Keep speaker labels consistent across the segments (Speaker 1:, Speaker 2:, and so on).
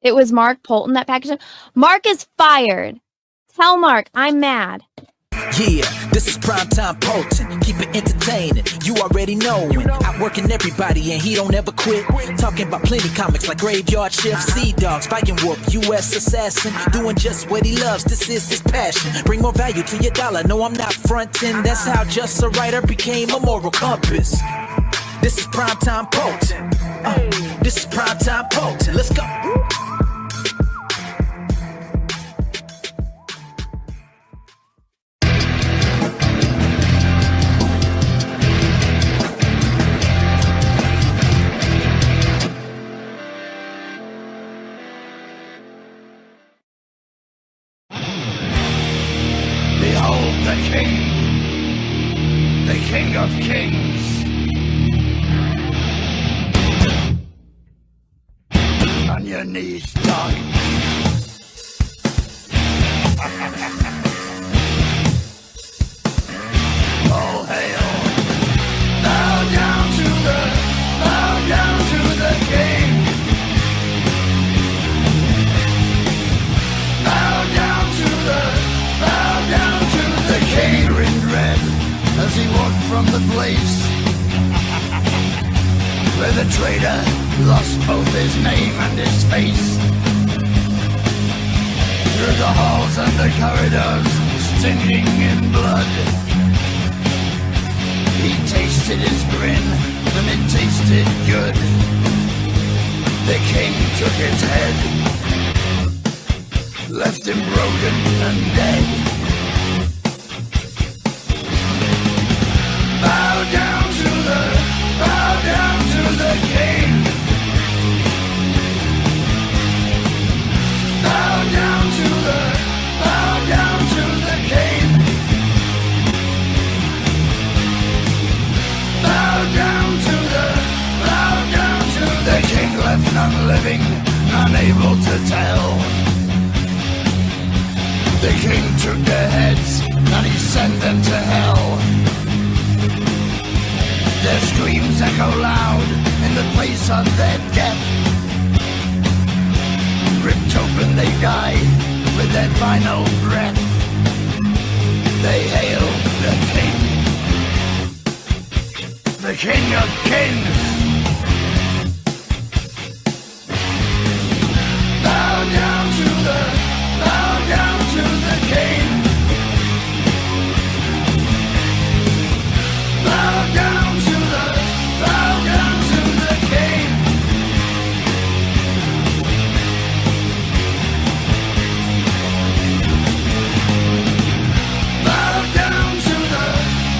Speaker 1: It was Mark Polton that packaged it. Mark is fired. Tell Mark I'm mad.
Speaker 2: Yeah, this is Primetime Polton. Keep it entertaining. You already know him. Outworking everybody and he don't ever quit. Talking about plenty comics like Graveyard Shift, Sea Dogs, Viking Wolf, US Assassin. Doing just what he loves. This is his passion. Bring more value to your dollar. No, I'm not fronting. That's how just a writer became a moral compass. This is Primetime Polton. This is Primetime Polton. Let's go.
Speaker 3: Behold the King of Kings. On your knees, dog. All hail. Bow down to the King. Bow down to the King. In red as he walked from the place where the traitor lost both his name and his face. Through the halls and the corridors, stinking in blood, he tasted his grin, and it tasted good. The king took his head, left him broken and dead. Bow down to the king. Bow down to the king. Bow down to the king. Left none living, unable to tell. The king took their heads and he sent them to hell. Their screams echo loud in the place of their death. Ripped open they die with their final breath. They hail the King of Kings. Bow down to the king. Bow down to the king.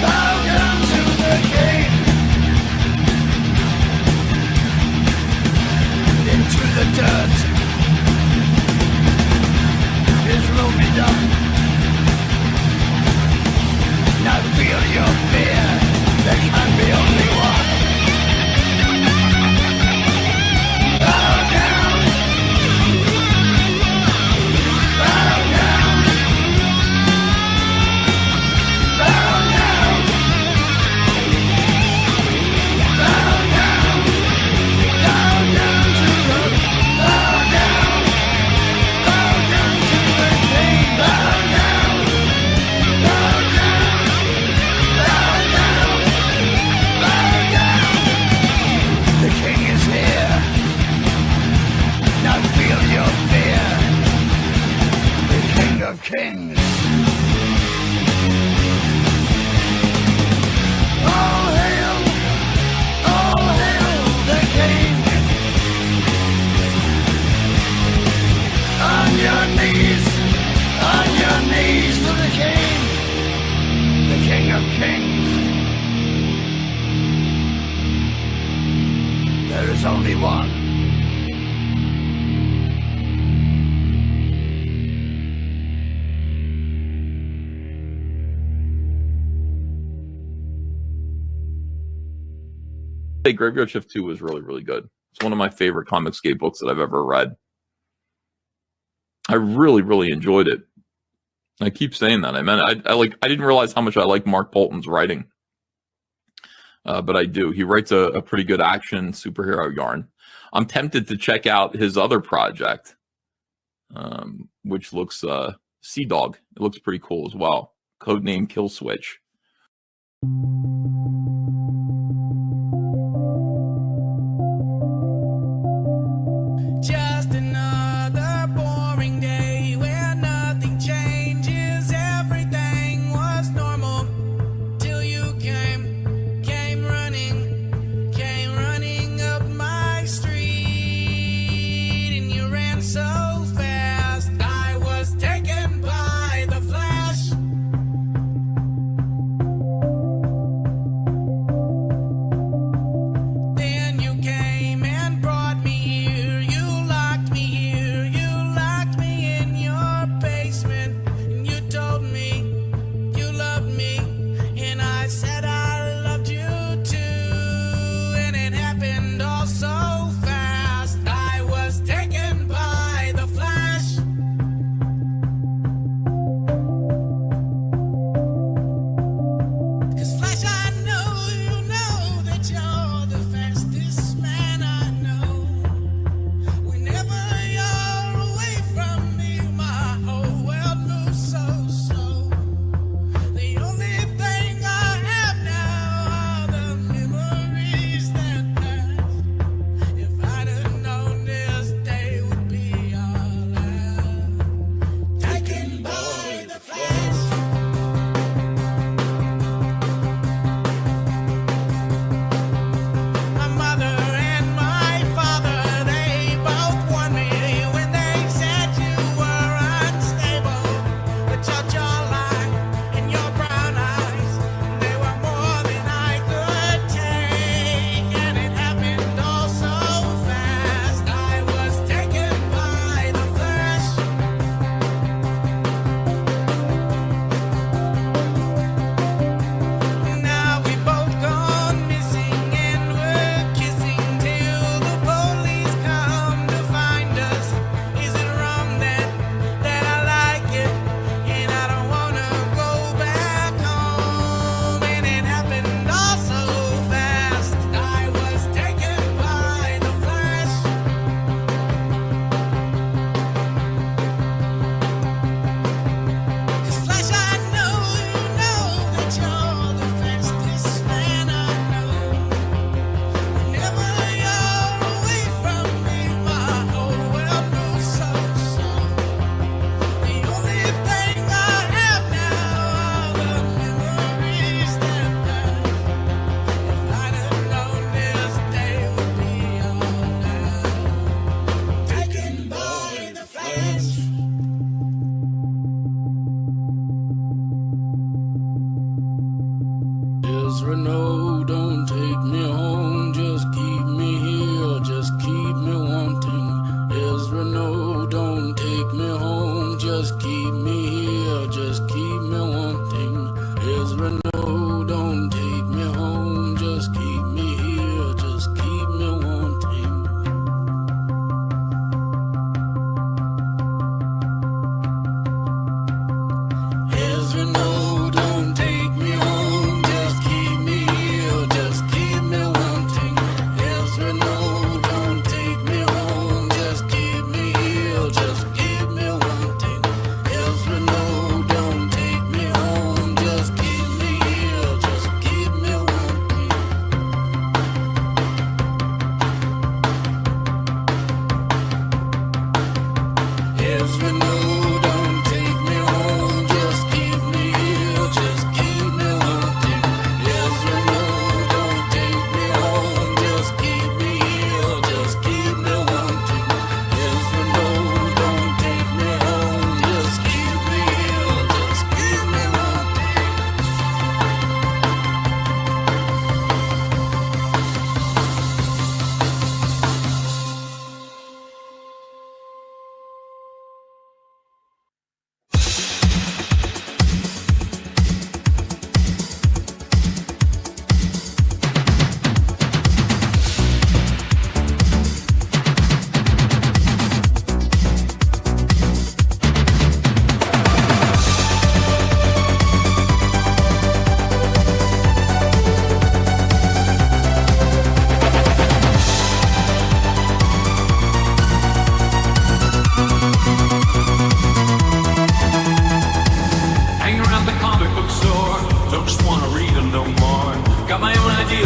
Speaker 3: Bow down to the king. Into the dirt. His will be done. Now feel your fear. There can be only one. Bow down. Bow down. Bow down. Bow down. Bow down to the. Bow down. Bow down to the king. Bow down. Bow down. Bow down. Bow down. The king is here. Now feel your fear. The King of Kings. All hail the king. On your knees to the king. The King of Kings. There is only one.
Speaker 4: Hey, Graveyard Shift 2 was really, really good. It's one of my favorite Comicsgate books that I've ever read. I really, really enjoyed it. I keep saying that. I meant I didn't realize how much I like Mark Polton's writing. But I do. He writes a pretty good action superhero yarn. I'm tempted to check out his other project, which looks Sea Dog. It looks pretty cool as well. Codename Kill Switch.
Speaker 5: Just another boring day where nothing changes, everything was normal till you came running up my street, and you ran so fast I was taken by the flash. Then you came and brought me here. You locked me here. You locked me in your basement. And you told me you loved me. And I said I loved you too. And it happened all so fast. I was taken by the flash. 'Cause Flash, I know you know that you're the fastest man I know. Whenever you're away from me, my whole world moves so slow. The only thing I have now are the memories that pass. If I'd have known this day would be our last. Taken by the flash. My mother and my father, they both warned me when they said you were unstable. But your jawline and your brown eyes, they were more than I could take. And it happened all so fast. I was taken by the flash. 'Now we both gone missing and we're kissing till the police come to find us. Is it wrong that I like it and I don't wanna go back home? And it happened all so fast. I was taken by the flash. 'Cause Flash, I know you know that you're the fastest man I know. Whenever you're away from me, my whole world moves so slow. The only thing I have now are the memories that pass. If I'd have known this day would be our last. Taken by the flash. Ezra, no, don't take me home, just keep me here, just keep me wanting. Ezra, no, don't take me home, just keep me here, just keep me wanting. Ezra, no, don't take me home, just keep me here, just keep me wanting. Ezra, no, don't take me home, just keep me here, just keep me wanting. Ezra, no, don't take me home, just keep me here, just keep me wanting. Ezra, no, don't take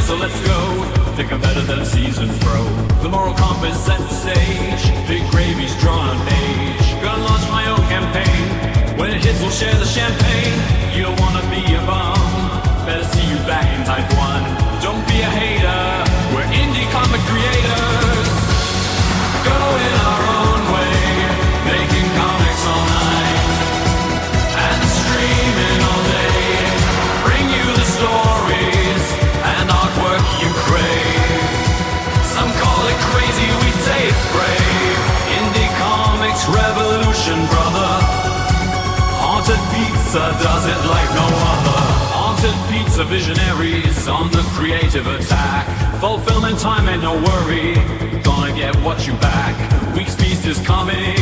Speaker 6: so let's go. Think I'm better than a seasoned pro. The moral compass set the stage. Big gravy's drawn on page. Gonna launch my own campaign. When it hits, we'll share the champagne. You don't wanna be a bum. Better see you back in type 1. Don't be a hater. We're indie comic creators. Going our own way. Making comics all night. And streaming all day. Bring you the stories and artwork you crave. Some call it crazy, we say it's brave. Indie comics revolution, brother. Haunted Pizza does it like no other. Haunted Pizza visionaries on the creative attack. Fulfillment time ain't no worry. Gonna get what you back. Week's feast is coming,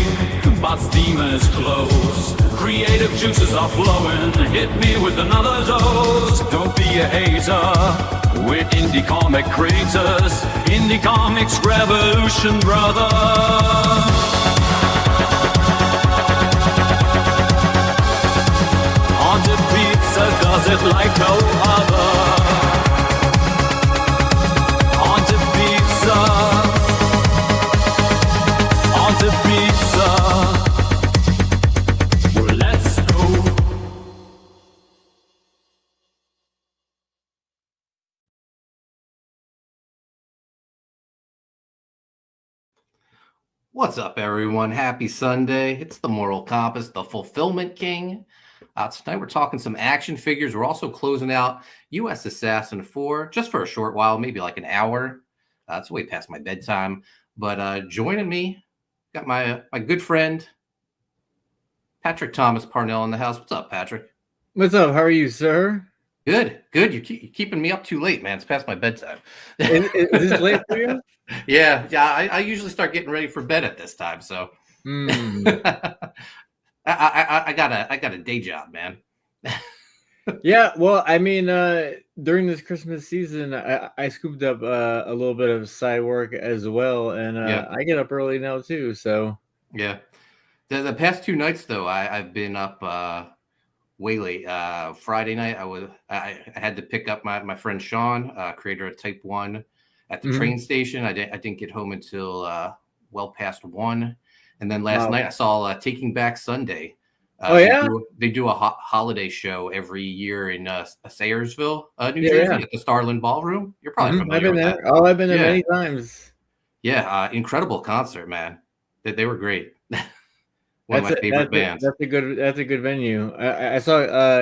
Speaker 6: but Steam is closed. Creative juices are flowing. Hit me with another dose. Don't be a hater. We're indie comic creators. Indie comics revolution, brother. Haunted Pizza does it like no other. Haunted Pizza. Haunted Pizza. Well, let's go.
Speaker 7: What's up, everyone? Happy Sunday. It's the Moral Compass, the Fulfillment King. Tonight we're talking some action figures. We're also closing out US Assassin 4 just for a short while, maybe like an hour. It's way past my bedtime. But joining me, got my good friend, Patrick Thomas Parnell in the house. What's up, Patrick?
Speaker 8: What's up? How are you, sir?
Speaker 7: Good. You're keeping me up too late, man. It's past my bedtime.
Speaker 8: Is this late for you?
Speaker 7: Yeah. I usually start getting ready for bed at this time, so I got a day job, man.
Speaker 8: Yeah, well, I mean, during this Christmas season, I scooped up a little bit of side work as well, and I get up early now too. So
Speaker 7: yeah, the past 2 nights though, I've been up way late. Friday night, I had to pick up my friend Sean, creator of Type 1, at the train station. I didn't get home until well past 1, and then last night I saw Taking Back Sunday. They do a holiday show every year in Sayersville, New Jersey, at the Starland Ballroom. You're probably familiar with that.
Speaker 8: Oh, I've been there many times.
Speaker 7: Yeah, incredible concert, man. They were great. One of my favorite bands.
Speaker 8: That's a good venue. I saw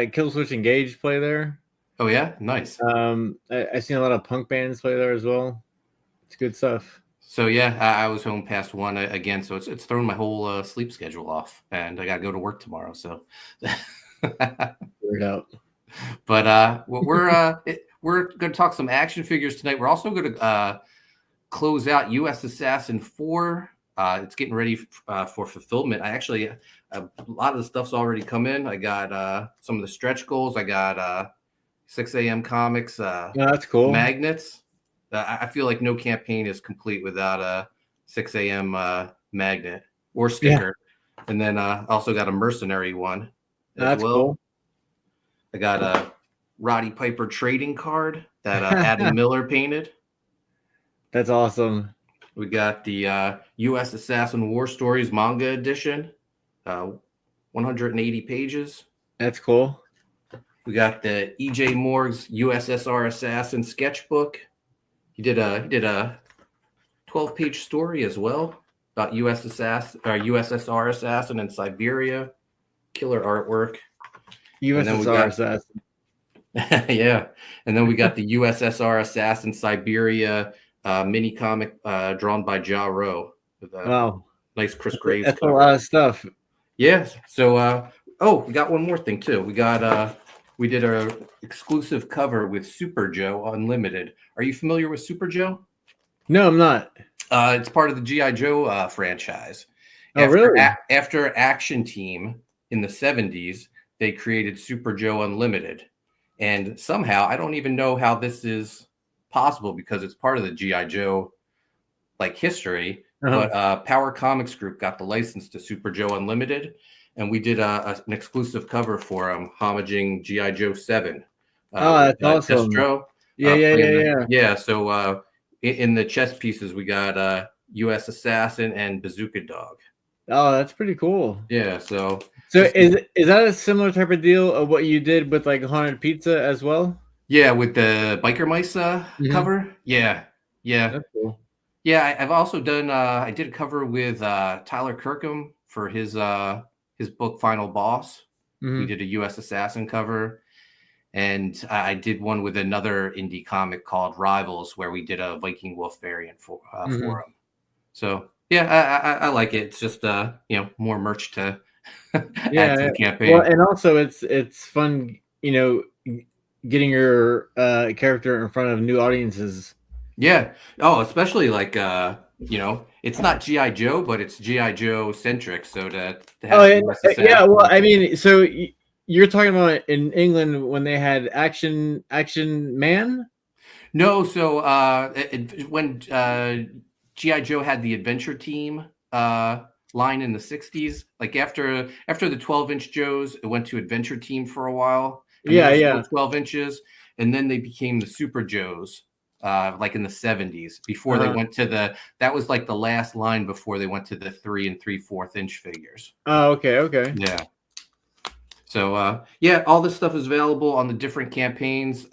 Speaker 8: Killswitch Engage play there.
Speaker 7: Oh yeah, nice.
Speaker 8: I seen a lot of punk bands play there as well. It's good stuff.
Speaker 7: So yeah, I was home past 1 again, so it's thrown my whole sleep schedule off, and I got to go to work tomorrow. So
Speaker 8: Weird out.
Speaker 7: But we're going to talk some action figures tonight. We're also going to close out US Assassin 4. It's getting ready for fulfillment. A lot of the stuff's already come in. I got some of the stretch goals. I got 6 a.m. comics.
Speaker 8: That's cool.
Speaker 7: Magnets. I feel like no campaign is complete without a 6 a.m. Magnet or sticker. Yeah. And then I also got a mercenary one.
Speaker 8: That's cool.
Speaker 7: I got a Roddy Piper trading card that Adam Miller painted.
Speaker 8: That's awesome.
Speaker 7: We got the US Assassin War Stories manga edition, 180 pages.
Speaker 8: That's cool.
Speaker 7: We got the EJ Morg's USSR Assassin sketchbook. He did a 12-page story as well about USSR Assassin in Siberia. Killer artwork.
Speaker 8: USSR Assassin.
Speaker 7: Yeah. And then we got the USSR Assassin Siberia mini comic drawn by Ja Rowe. With nice Chris Graves.
Speaker 8: That's cover. A lot of stuff.
Speaker 7: Yes. So, we got one more thing too. We did a exclusive cover with Super Joe Unlimited. Are you familiar with Super Joe?
Speaker 8: No, I'm not.
Speaker 7: It's part of the G.I. Joe franchise.
Speaker 8: Really?
Speaker 7: After Action Team in the 70s, they created Super Joe Unlimited. And somehow, I don't even know how this is possible because it's part of the G.I. Joe history. But Power Comics Group got the license to Super Joe Unlimited. And we did an exclusive cover for him, homaging G.I. Joe 7.
Speaker 8: That's awesome.
Speaker 7: Destro.
Speaker 8: Yeah, yeah,
Speaker 7: playing
Speaker 8: yeah, yeah.
Speaker 7: Yeah, so in the chess pieces, we got US Assassin and Bazooka Dog.
Speaker 8: Oh, that's pretty cool.
Speaker 7: Yeah, so
Speaker 8: So
Speaker 7: just
Speaker 8: is that a similar type of deal of what you did with like Haunted Pizza as well?
Speaker 7: yeah, with the Biker Mice
Speaker 8: Mhm.
Speaker 7: cover. Yeah, yeah,
Speaker 8: That's cool.
Speaker 7: yeah. I've also done. I did a cover with Tyler Kirkham for his book Final Boss. We
Speaker 8: Mhm.
Speaker 7: did a US Assassin cover, and I did one with another indie comic called Rivals, where we did a Viking Wolf variant for
Speaker 8: Mhm.
Speaker 7: him. So yeah, I like it. It's just more merch to add
Speaker 8: Yeah,
Speaker 7: to
Speaker 8: yeah.
Speaker 7: the
Speaker 8: Well,
Speaker 7: campaign.
Speaker 8: and also it's fun, getting your character in front of new audiences.
Speaker 7: Yeah. Oh, especially like it's not GI Joe, but it's GI Joe centric. So to
Speaker 8: Oh,
Speaker 7: have
Speaker 8: and
Speaker 7: US
Speaker 8: yeah. Well,
Speaker 7: Assassin.
Speaker 8: I mean, so you're talking about in England when they had Action Man.
Speaker 7: No, so when GI Joe had the Adventure Team line in the '60s, like after the 12-inch Joes, it went to Adventure Team for a while, and they
Speaker 8: Yeah,
Speaker 7: were still
Speaker 8: yeah.
Speaker 7: 12 inches, and then they became the Super Joes. Like in the '70s, before they
Speaker 8: Uh-huh.
Speaker 7: went to that was like the last line before they went to the 3 3/4 inch figures.
Speaker 8: Oh, okay, okay.
Speaker 7: Yeah. So yeah, all this stuff is available on the different campaigns.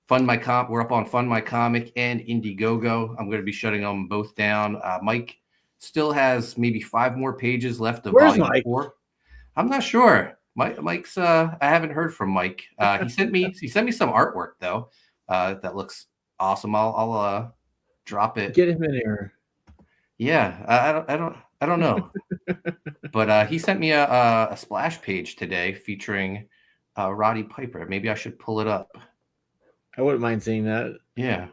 Speaker 7: Fund My Comp, we're up on Fund My Comic and Indiegogo. I'm going to be shutting them both down. Mike still has maybe 5 more pages left of
Speaker 8: Where's
Speaker 7: Volume
Speaker 8: Mike?
Speaker 7: 4. I'm not sure. Mike's I haven't heard from Mike. He sent me some artwork though. That looks awesome. I'll drop it.
Speaker 8: Get him in here.
Speaker 7: Yeah, I don't know. But he sent me a splash page today featuring Roddy Piper. Maybe I should pull it up.
Speaker 8: I wouldn't mind seeing that.
Speaker 7: Yeah.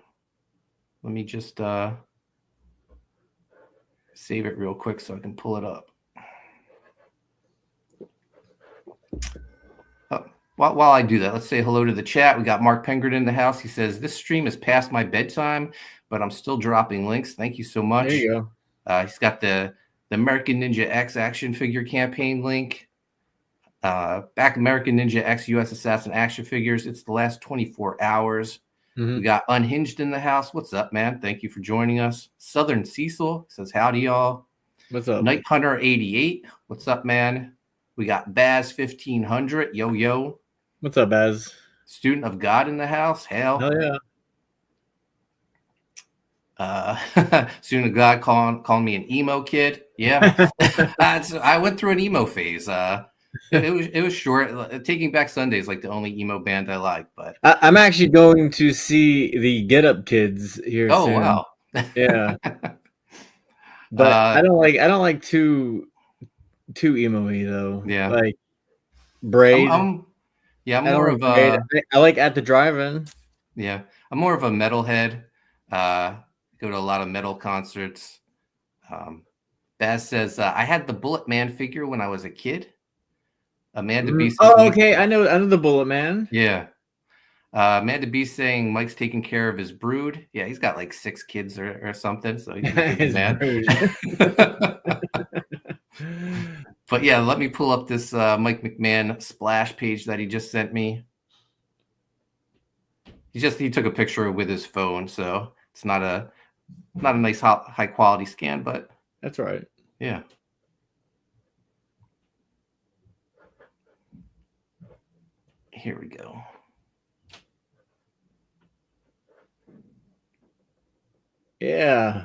Speaker 7: Let me just save it real quick so I can pull it up. While I do that, let's say hello to the chat. We got Mark Pengert in the house. He says, this stream is past my bedtime, but I'm still dropping links. Thank you so much.
Speaker 8: There you go.
Speaker 7: He's got the American Ninja X action figure campaign link. Back American Ninja X US Assassin action figures. It's the last 24 hours.
Speaker 8: Mhm.
Speaker 7: We got Unhinged in the house. What's up, man? Thank you for joining us. Southern Cecil says, howdy, y'all.
Speaker 8: What's up?
Speaker 7: Night Hunter 88. What's up, man? We got Baz 1500. Yo, yo.
Speaker 8: What's up, Baz?
Speaker 7: Student of God in the house. Hell.
Speaker 8: Hell
Speaker 7: yeah. Student of God calling me an emo kid. Yeah. I went through an emo phase. It was short. Taking Back Sunday is like the only emo band I like. But
Speaker 8: I'm actually going to see the Get Up Kids here
Speaker 7: oh
Speaker 8: soon.
Speaker 7: wow.
Speaker 8: Yeah. But I don't like too emo-y though.
Speaker 7: Yeah.
Speaker 8: Like Braid.
Speaker 7: I'm
Speaker 8: I
Speaker 7: more
Speaker 8: don't
Speaker 7: of
Speaker 8: like Braid.
Speaker 7: a
Speaker 8: I like At the Drive-In.
Speaker 7: yeah. I'm more of a metalhead. Go to a lot of metal concerts. Baz says I had the Bullet Man figure when I was a kid. Amanda B. says,
Speaker 8: Oh, okay. I know the Bullet Man.
Speaker 7: yeah. Amanda B saying Mike's taking care of his brood. Yeah, he's got like 6 kids or something. So he's a busy
Speaker 8: His
Speaker 7: man.
Speaker 8: brood.
Speaker 7: But yeah, let me pull up this Mike McMahon splash page that he just sent me. He took a picture with his phone, so it's not a nice high quality scan, but
Speaker 8: That's right.
Speaker 7: yeah. Here we go.
Speaker 8: Yeah.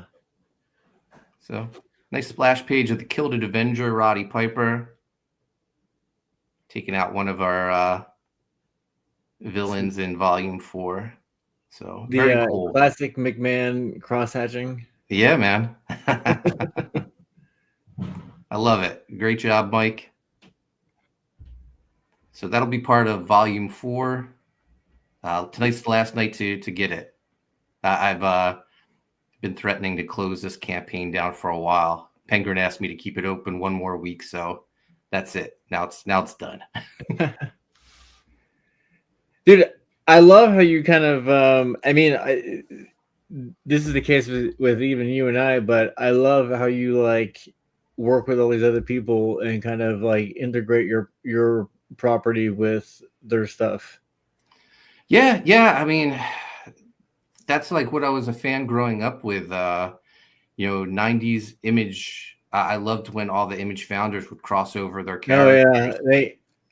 Speaker 7: So nice splash page of the Killed Avenger, Roddy Piper, taking out one of our villains in Volume 4. So very cool.
Speaker 8: Classic McMahon cross hatching.
Speaker 7: Yeah, man. I love it. Great job, Mike. So that'll be part of Volume 4. Tonight's the last night to get it. I've been threatening to close this campaign down for a while. Penguin asked me to keep it open one more week, so that's it. Now it's done.
Speaker 8: Dude, I love how you kind of this is the case with even you and I, but I love how you like work with all these other people and kind of like integrate your property with their stuff.
Speaker 7: Yeah. I mean, that's like what I was a fan growing up with. 90s Image. I loved when all the Image founders would cross over their
Speaker 8: Oh
Speaker 7: characters.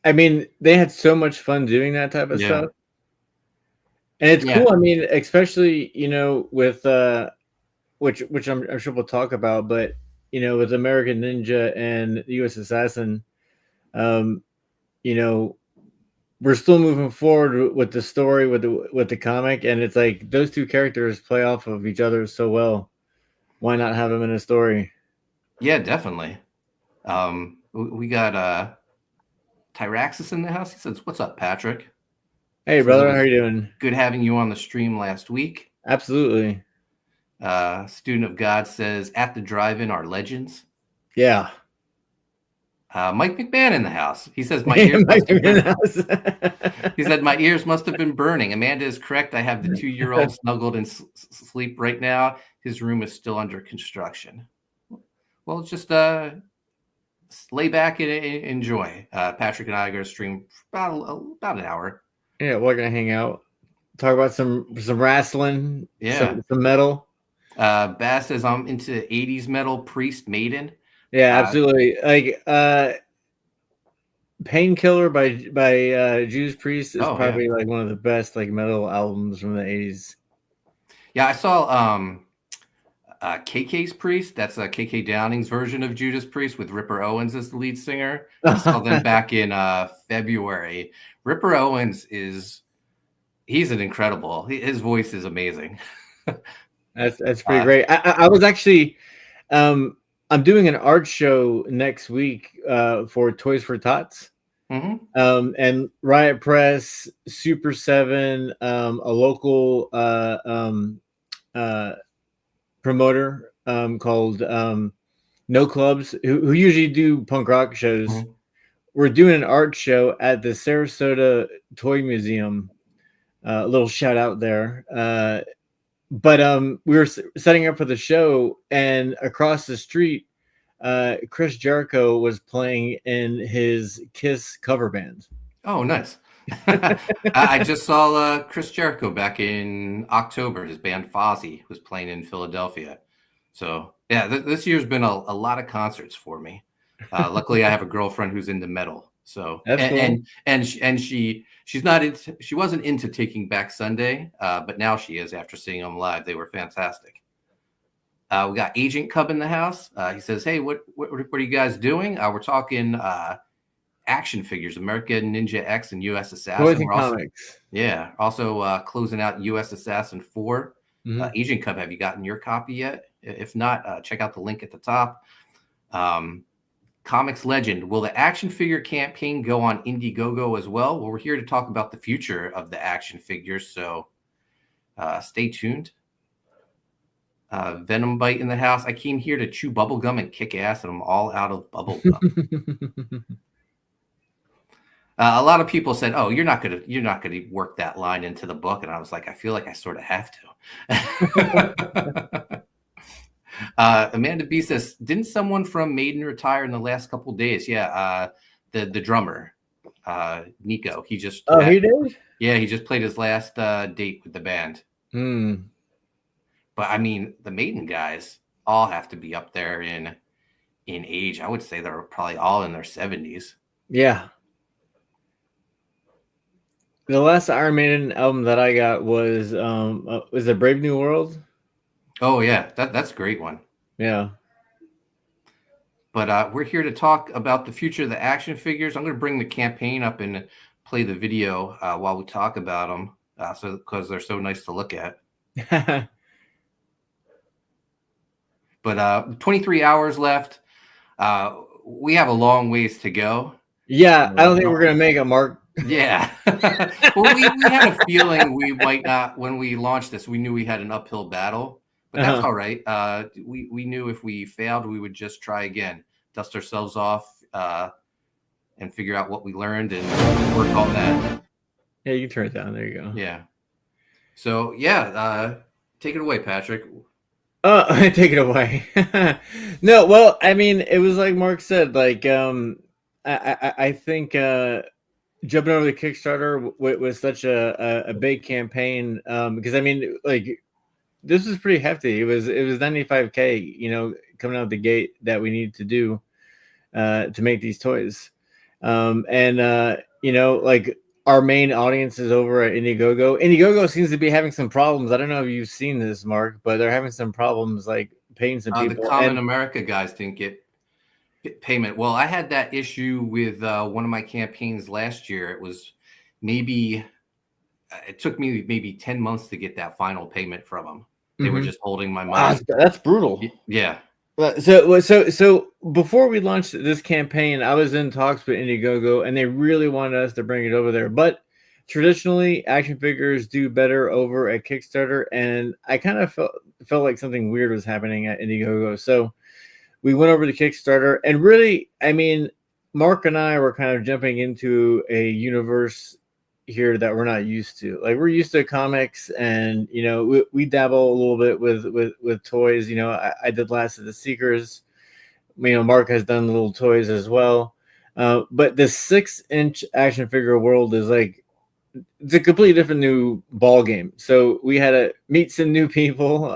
Speaker 8: yeah, they had so much fun doing that type of
Speaker 7: Yeah.
Speaker 8: stuff, and it's
Speaker 7: Yeah.
Speaker 8: cool. I mean, especially with which I'm sure we'll talk about, but with American Ninja and U.S. Assassin, um, we're still moving forward with the story with the comic, and it's like those two characters play off of each other so well. Why not have them in a story?
Speaker 7: Yeah, definitely. We got Tyraxis in the house. He says, "What's up, Patrick?"
Speaker 8: Hey,
Speaker 7: Says,
Speaker 8: brother,
Speaker 7: "It
Speaker 8: how
Speaker 7: was
Speaker 8: you doing?
Speaker 7: good having you on the stream last week."
Speaker 8: Absolutely.
Speaker 7: Student of God says, "At the drive-in are legends."
Speaker 8: Yeah.
Speaker 7: Mike McMahon in the house. He says, "My
Speaker 8: He
Speaker 7: ears must have been." He said, "My ears must have been burning." Amanda is correct. I have the 2-year-old snuggled in sleep right now. His room is still under construction. Well, just lay back and enjoy. Patrick and I are going to stream for about an hour.
Speaker 8: Yeah, we're gonna hang out, talk about some wrestling,
Speaker 7: Yeah.
Speaker 8: some metal.
Speaker 7: Bass says, "I'm into 80s metal, Priest, Maiden."
Speaker 8: Yeah, absolutely. Like Painkiller by Judas Priest is probably like one of the best like metal albums from the 80s.
Speaker 7: Yeah, I saw KK's Priest. That's KK Downing's version of Judas Priest with Ripper Owens as the lead singer. I saw them back in February. Ripper Owens he's an incredible. His voice is amazing.
Speaker 8: That's pretty great. I was actually I'm doing an art show next week for Toys for Tots.
Speaker 7: Mm-hmm.
Speaker 8: And Riot Press, Super 7, a local promoter called No Clubs, who usually do punk rock shows.
Speaker 7: Mm-hmm.
Speaker 8: We're doing an art show at the Sarasota Toy Museum. A little shout out there. But we were setting up for the show, and across the street, Chris Jericho was playing in his Kiss cover band.
Speaker 7: Oh, nice. I just saw Chris Jericho back in October. His band Fozzy was playing in Philadelphia. So yeah, this year's been a lot of concerts for me. Luckily, I have a girlfriend who's into metal. So she's not into, she wasn't into Taking Back Sunday, but now she is after seeing them live. They were fantastic. We got Agent Cub in the house. He says, "Hey, what are you guys doing?" We're talking action figures, American Ninja X and US Assassin.
Speaker 8: Comics.
Speaker 7: Yeah. Also closing out US Assassin 4.
Speaker 8: Mm-hmm.
Speaker 7: Agent Cub, have you gotten your copy yet? If not, check out the link at the top. Comics Legend. Will the action figure campaign go on Indiegogo as well? Well, we're here to talk about the future of the action figures, so stay tuned. Venom Bite in the house. I came here to chew bubblegum and kick ass, and I'm all out of bubblegum. A lot of people said, "Oh, you're not gonna work that line into the book," and I was like, I feel like I sort of have to. Amanda B says, "Didn't someone from Maiden retire in the last couple of days?" Yeah, the drummer, Nico. He just
Speaker 8: he did.
Speaker 7: Yeah, he just played his last date with the band. But I mean, the Maiden guys all have to be up there in age. I would say they're probably all in their 70s.
Speaker 8: Yeah. The last Iron Maiden album that I got was it Brave New World?
Speaker 7: Oh yeah, that's a great one.
Speaker 8: Yeah.
Speaker 7: But we're here to talk about the future of the action figures. I'm going to bring the campaign up and play the video while we talk about them, because they're so nice to look at. But 23 hours left. We have a long ways to go.
Speaker 8: Yeah, I don't think we're going to make it, Mark.
Speaker 7: Yeah. Well, we had a feeling we might not. When we launched this, we knew we had an uphill battle, but that's all right. We knew if we failed, we would just try again, dust ourselves off, and figure out what we learned and work on that.
Speaker 8: Yeah, you can turn it down. There you go.
Speaker 7: Yeah. So yeah, take it away, Patrick.
Speaker 8: Take it away. No, well, I mean, it was like Mark said. Like, I think jumping over the Kickstarter was such a big campaign, because I mean, like, this was pretty hefty. It was 95K, you know, coming out the gate that we need to do to make these toys. You know, like our main audience is over at Indiegogo. Indiegogo seems to be having some problems. I don't know if you've seen this, Mark, but they're having some problems like paying some
Speaker 7: The
Speaker 8: people.
Speaker 7: Common America guys didn't get payment. Well, I had that issue with one of my campaigns last year. It was maybe it took me maybe 10 months to get that final payment from them. They were just holding my money.
Speaker 8: That's brutal.
Speaker 7: Yeah.
Speaker 8: So before we launched this campaign, I was in talks with Indiegogo, and they really wanted us to bring it over there. But traditionally, action figures do better over at Kickstarter, and I kind of felt like something weird was happening at Indiegogo. So we went over to Kickstarter, and really, I mean, Mark and I were kind of jumping into a universe here that we're not used to. Like, we're used to comics, and you know, we dabble a little bit with toys. You know, I did Last of the Seekers. You know, Mark has done little toys as well. But the 6-inch action figure world is like, it's a completely different new ball game. So we had to meet some new people,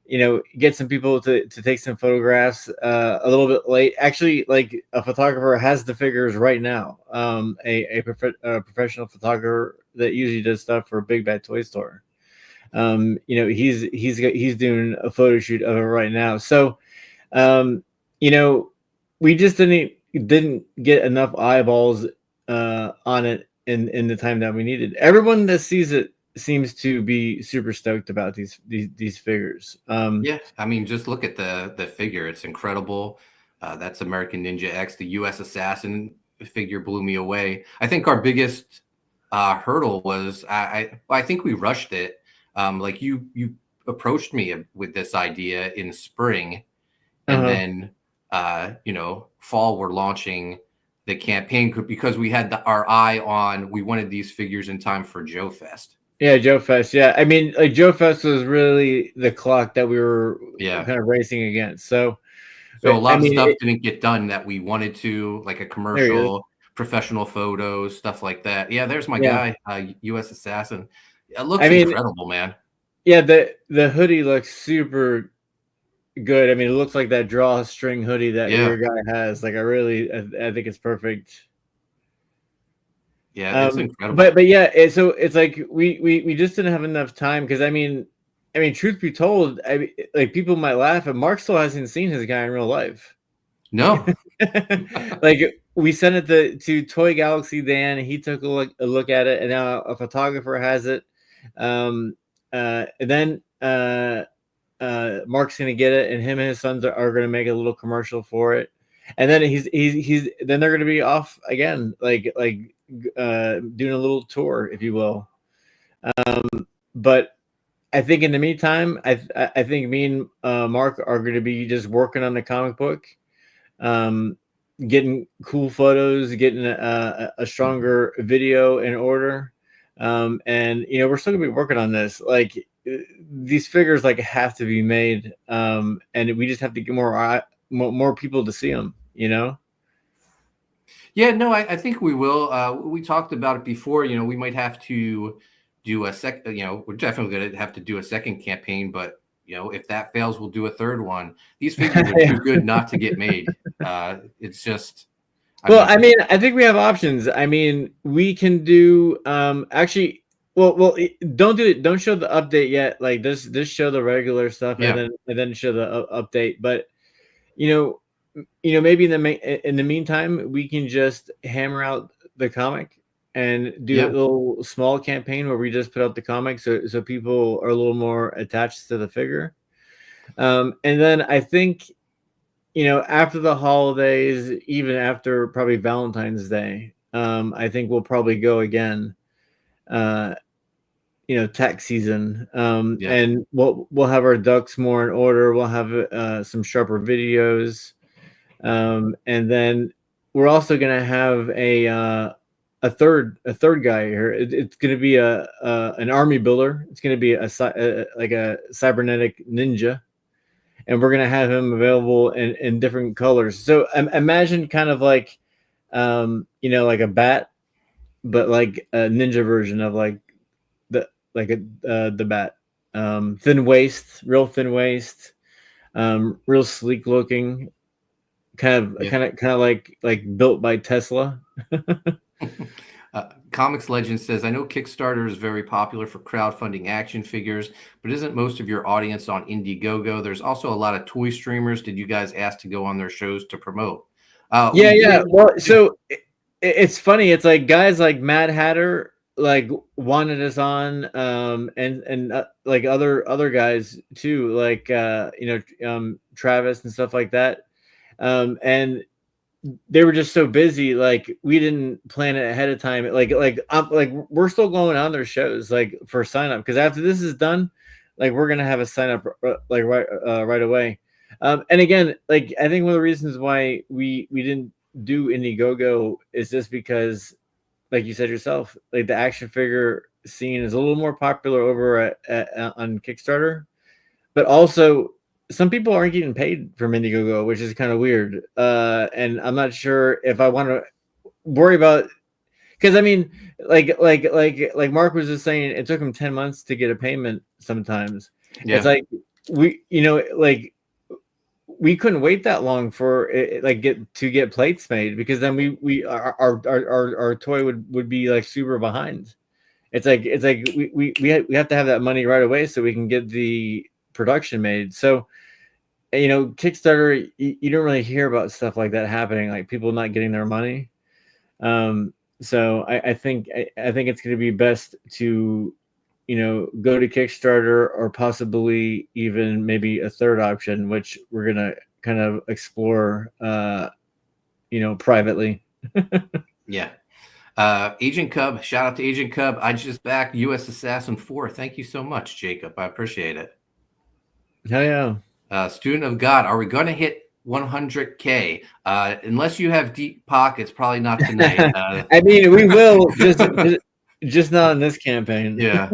Speaker 8: you know, get some people to take some photographs a little bit late. Actually, like, a photographer has the figures right now. A professional photographer that usually does stuff for Big Bad Toy Store. You know, he's doing a photo shoot of it right now. So, you know, we just didn't get enough eyeballs on it in the time that we needed. Everyone that sees it seems to be super stoked about these figures.
Speaker 7: Yeah, I mean, just look at the figure; it's incredible. That's American Ninja X. The U.S. Assassin figure blew me away. I think our biggest hurdle was I think we rushed it. Like you approached me with this idea in spring, and then you know, fall we're launching the campaign because we had our eye on, we wanted these figures in time for Joe Fest.
Speaker 8: Yeah, Joe Fest. Yeah, I mean, like, Joe Fest was really the clock that we were kind of racing against. So
Speaker 7: a lot of stuff didn't get done that we wanted to, like a commercial, professional photos, stuff like that. Yeah, there's my guy, U.S. Assassin. It looks incredible, man.
Speaker 8: Yeah, the hoodie looks super good. I mean, it looks like that drawstring hoodie that your guy has. Like, I think it's perfect.
Speaker 7: Yeah, it's incredible.
Speaker 8: But yeah, so it's like we just didn't have enough time, because I mean, truth be told, like, people might laugh, and Mark still hasn't seen his guy in real life.
Speaker 7: No.
Speaker 8: Like, we sent it to Toy Galaxy Dan, and he took a look at it, and now a photographer has it. And then Mark's gonna get it, and him and his sons are gonna make a little commercial for it, and then then they're gonna be off again, like doing a little tour, if you will. But I think in the meantime, I think me and Mark are going to be just working on the comic book, getting cool photos, getting a stronger video in order, and you know, we're still gonna be working on this. Like, these figures like have to be made, and we just have to get more people to see them. You know.
Speaker 7: Yeah, no, I think we will. We talked about it before. You know, we might have to do a second. You know, we're definitely going to have to do a second campaign. But you know, if that fails, we'll do a third one. These figures are too good not to get made. It's just.
Speaker 8: I mean, I think we have options. I mean, we can do actually. Well, don't do it. Don't show the update yet. Like, this show the regular stuff, and then show the update. But you know, maybe in the meantime, we can just hammer out the comic and do a little small campaign where we just put out the comic, so people are a little more attached to the figure. And then I think, you know, after the holidays, even after probably Valentine's Day, I think we'll probably go again. You know, tax season, and we'll have our ducks more in order. We'll have some sharper videos. And then we're also gonna have a third guy here. It's gonna be an army builder. It's gonna be like a cybernetic ninja, and we're gonna have him available in different colors. So imagine kind of like, you know, like a bat, but like a ninja version of the bat. Thin waist, real thin waist, real sleek looking, kind of like built by Tesla.
Speaker 7: Comics Legend says, I know Kickstarter is very popular for crowdfunding action figures, but isn't most of your audience on Indiegogo? There's also a lot of toy streamers. Did you guys ask to go on their shows to promote?
Speaker 8: Yeah,
Speaker 7: We
Speaker 8: yeah.
Speaker 7: did.
Speaker 8: Well, so it's funny. It's like guys like Mad Hatter like wanted us on, and like other guys too, like Travis and stuff like that. And they were just so busy, like we didn't plan it ahead of time. Like we're still going on their shows like for sign up, because after this is done, like we're gonna have a sign up like right away. And again, like I think one of the reasons why we didn't do Indiegogo is just because, like you said yourself, like the action figure scene is a little more popular over on Kickstarter, but also some people aren't getting paid from Indiegogo, which is kind of weird. And I'm not sure if I want to worry about, because I mean, like Mark was just saying, it took him 10 months to get a payment sometimes.
Speaker 7: Yeah.
Speaker 8: It's like like we couldn't wait that long for it, like get plates made, because then our toy would be like super behind. It's like we have to have that money right away so we can get the production made. So Kickstarter, you don't really hear about stuff like that happening, like people not getting their money. So I think it's going to be best to go to Kickstarter, or possibly even maybe a third option, which we're gonna kind of explore privately.
Speaker 7: Yeah. Agent Cub, shout out to Agent Cub. I just backed US Assassin 4. Thank you so much, Jacob. I appreciate it.
Speaker 8: Hell yeah.
Speaker 7: Student of God, are we going to hit 100K? Unless you have deep pockets, probably not tonight.
Speaker 8: I mean, we will, just not in this campaign.
Speaker 7: Yeah.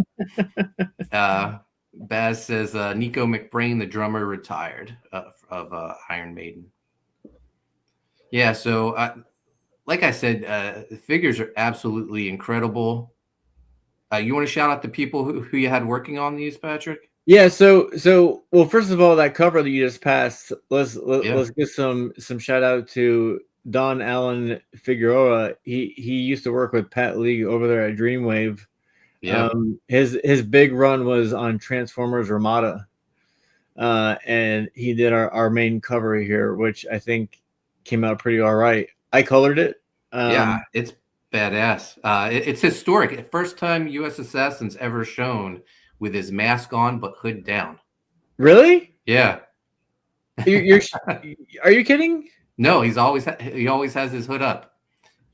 Speaker 7: Baz says Nico McBrain, the drummer, retired of Iron Maiden. Yeah, so like I said, the figures are absolutely incredible. You want to shout out the people who you had working on these, Patrick?
Speaker 8: Yeah, so well, first of all, that cover that you just passed, let's give some shout out to Don Allen Figueroa. He used to work with Pat Lee over there at Dreamwave.
Speaker 7: Yeah.
Speaker 8: His big run was on Transformers Ramada. And he did our main cover here, which I think came out pretty all right. I colored it.
Speaker 7: Yeah, it's badass. It's historic. First time US Assassin's ever shown with his mask on but hood down.
Speaker 8: Really?
Speaker 7: Yeah.
Speaker 8: You're are you kidding?
Speaker 7: No, he always has his hood up.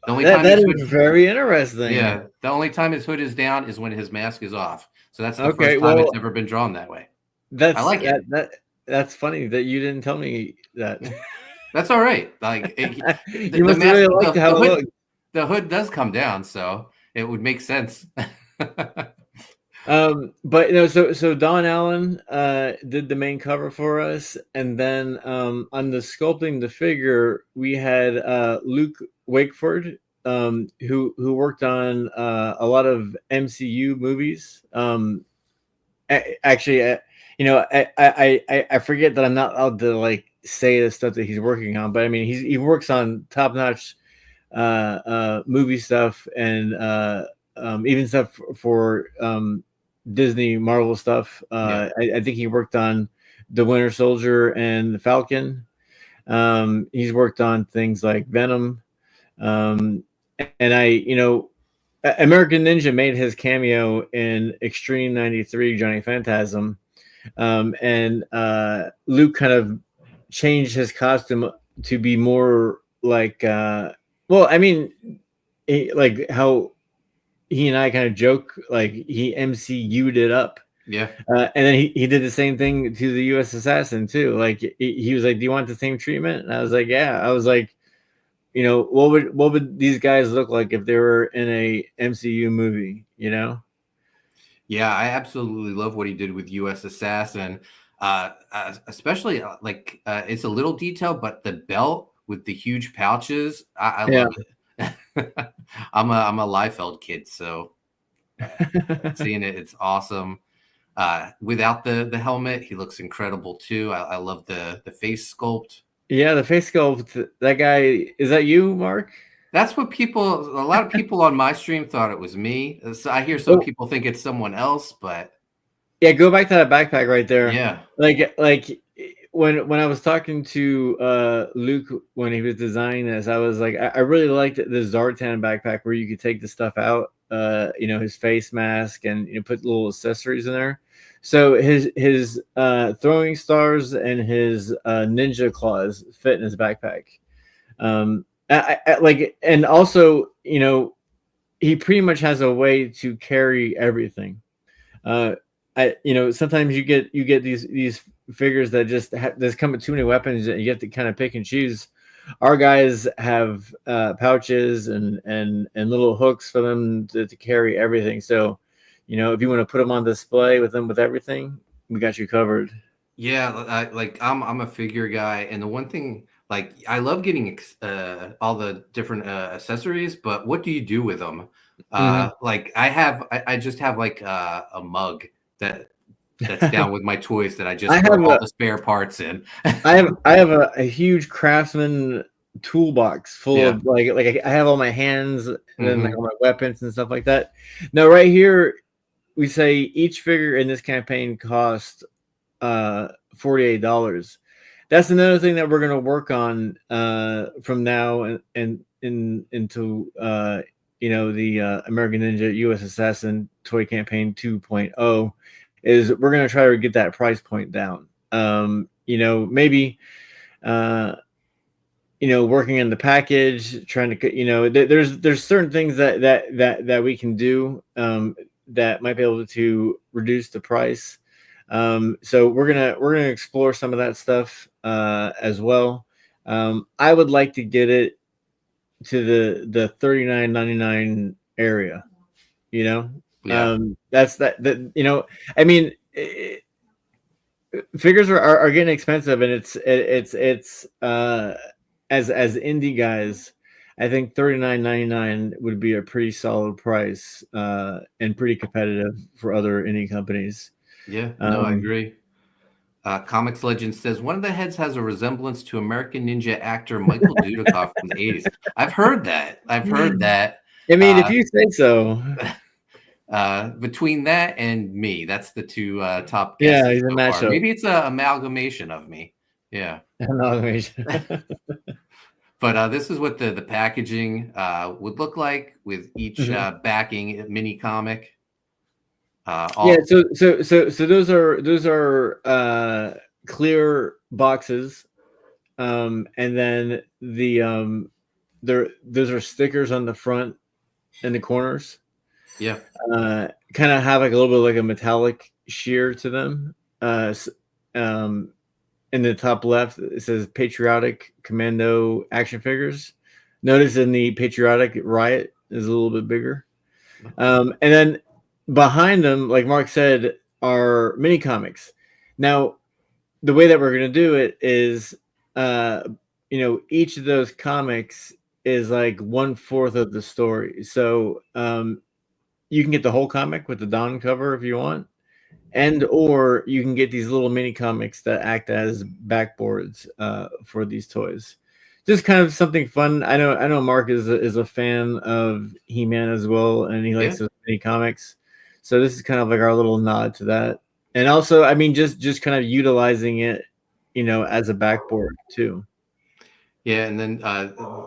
Speaker 7: The only
Speaker 8: that is very interesting.
Speaker 7: Yeah, the only time his hood is down is when his mask is off. So that's the
Speaker 8: Okay,
Speaker 7: first time it's ever been drawn that way.
Speaker 8: I like
Speaker 7: it.
Speaker 8: That's funny that you didn't tell me that.
Speaker 7: That's all right. Like
Speaker 8: you must really like how it looks.
Speaker 7: The hood does come down, so it would make sense.
Speaker 8: But so Don Allen did the main cover for us, and then on the sculpting the figure, we had Luke Wakeford, who worked on a lot of MCU movies. Actually, I forget that I'm not allowed to like say the stuff that he's working on, but I mean he works on top notch movie stuff, and even stuff for Disney Marvel stuff. I think he worked on The Winter Soldier and the Falcon. He's worked on things like Venom. And American Ninja made his cameo in Extreme 93 Johnny Phantasm. And Luke kind of changed his costume to be more like like how he and I kind of joke, like he MCU'd it up.
Speaker 7: Yeah.
Speaker 8: And then he did the same thing to the US Assassin too. Like he was like, "Do you want the same treatment?" And I was like, "Yeah." I was like, what would these guys look like if they were in a MCU movie, Yeah,
Speaker 7: I absolutely love what he did with US Assassin. Especially it's a little detail, but the belt with the huge pouches, I love it. I'm a Liefeld kid, so seeing it's awesome. Without the helmet, he looks incredible too. I love the face sculpt.
Speaker 8: Yeah, the face sculpt. That guy, is that you, Mark?
Speaker 7: That's what a lot of people on my stream thought it was me. So I hear some
Speaker 8: Oh.
Speaker 7: people think it's someone else, but
Speaker 8: Yeah, go back to that backpack right there.
Speaker 7: yeah.
Speaker 8: Like when I was talking to Luke when he was designing this, I was like, I really liked the Zartan backpack where you could take the stuff out, his face mask and put little accessories in there. So his throwing stars and his ninja claws fit in his backpack. And also, he pretty much has a way to carry everything. Sometimes you get these figures that just there's come with too many weapons and you have to kind of pick and choose. Our guys have pouches and little hooks for them to carry everything. So, if you want to put them on display with everything, we got you covered.
Speaker 7: Yeah, I'm a figure guy, and the one thing, like, I love getting all the different accessories, but what do you do with them? Like I just have like a mug that's down with my toys that I just throw all the spare parts in.
Speaker 8: I have a huge Craftsman toolbox full of like I have all my hands and then like all my weapons and stuff like that. Now right here we say each figure in this campaign cost $48. That's another thing that we're going to work on from now and into the American Ninja US Assassin Toy Campaign 2.0 is we're going to try to get that price point down. Maybe working on the package, trying to there's certain things that we can do that might be able to reduce the price. So we're gonna explore some of that stuff as well. I would like to get it to the $39.99 area. That's that. I mean, figures are getting expensive, and it's as indie guys, I think $39.99 would be a pretty solid price and pretty competitive for other indie companies.
Speaker 7: Yeah, no, I agree. Comics Legend says one of the heads has a resemblance to American Ninja actor Michael Dudikoff from the 80s. I've heard that.
Speaker 8: I mean, if you say so.
Speaker 7: Between that and me, that's the two top
Speaker 8: guesses.
Speaker 7: Yeah,
Speaker 8: he's a matchup.
Speaker 7: Maybe it's an amalgamation of me. Yeah.
Speaker 8: Amalgamation.
Speaker 7: But this is what the packaging would look like with each backing mini comic.
Speaker 8: So those are clear boxes, and then those are stickers on the front and the corners.
Speaker 7: Yeah,
Speaker 8: kind of have like a little bit like a metallic sheer to them. In the top left, it says Patriotic Commando action figures. Notice in the Patriotic Riot is a little bit bigger, and then behind them, like Mark said, are mini comics. Now, the way that we're going to do it is, each of those comics is like 1/4 of the story. So you can get the whole comic with the Dawn cover if you want, or you can get these little mini comics that act as backboards for these toys. Just kind of something fun. I know Mark is a fan of He-Man as well, and he likes those mini comics. So this is kind of like our little nod to that. And also, I mean, just kind of utilizing it, as a backboard too.
Speaker 7: Yeah, and then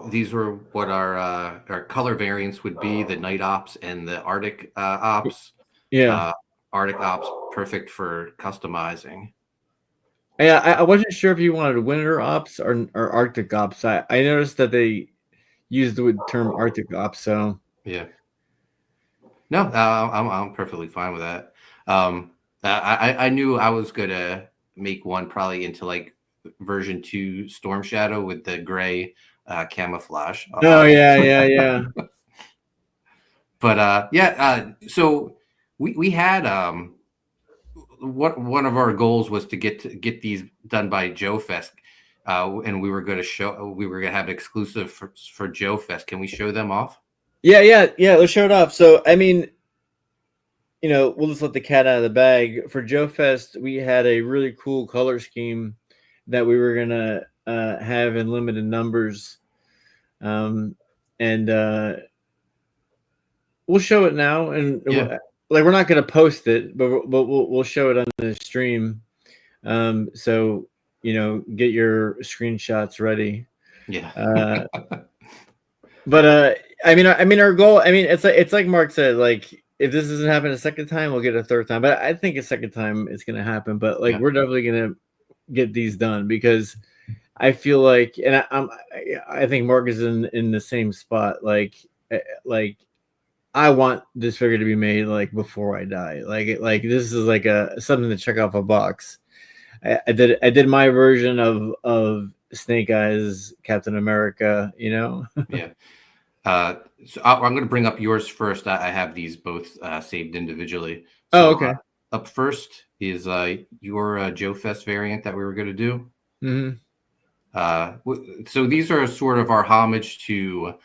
Speaker 7: these were what our color variants would be: the Night Ops and the Arctic Ops.
Speaker 8: Yeah,
Speaker 7: Arctic Ops, perfect for customizing.
Speaker 8: Yeah, I wasn't sure if you wanted Winter Ops or Arctic Ops. I noticed that they used the term Arctic Ops. So
Speaker 7: yeah. No, I'm perfectly fine with that. I knew I was gonna make one probably into like version 2 Storm Shadow with the gray camouflage.
Speaker 8: Oh yeah.
Speaker 7: But so we had one of our goals was to get these done by Joe Fest, and we were going to have exclusive for Joe Fest. Can we show them off?
Speaker 8: Yeah. Let's show it off. So I mean, we'll just let the cat out of the bag. For Joe Fest, we had a really cool color scheme that we were gonna have in limited numbers, and we'll show it now. And
Speaker 7: Yeah.
Speaker 8: like we're not gonna post it, but we'll show it on the stream. So get your screenshots ready.
Speaker 7: Yeah.
Speaker 8: But I mean, our goal. I mean, it's like Mark said. Like, if this doesn't happen a second time, we'll get a third time. But I think a second time it's gonna happen. But like,
Speaker 7: Yeah.
Speaker 8: we're definitely gonna get these done because I feel like, and I think Mark is in the same spot. Like I want this figure to be made like before I die. Like this is like something to check off a box. I did my version of Snake Eyes Captain America.
Speaker 7: Yeah. So I'm going to bring up yours first. I have these both saved individually.
Speaker 8: Oh,
Speaker 7: So,
Speaker 8: okay.
Speaker 7: up first is your Joe Fest variant that we were going to do.
Speaker 8: Mm-hmm.
Speaker 7: So these are sort of our homage to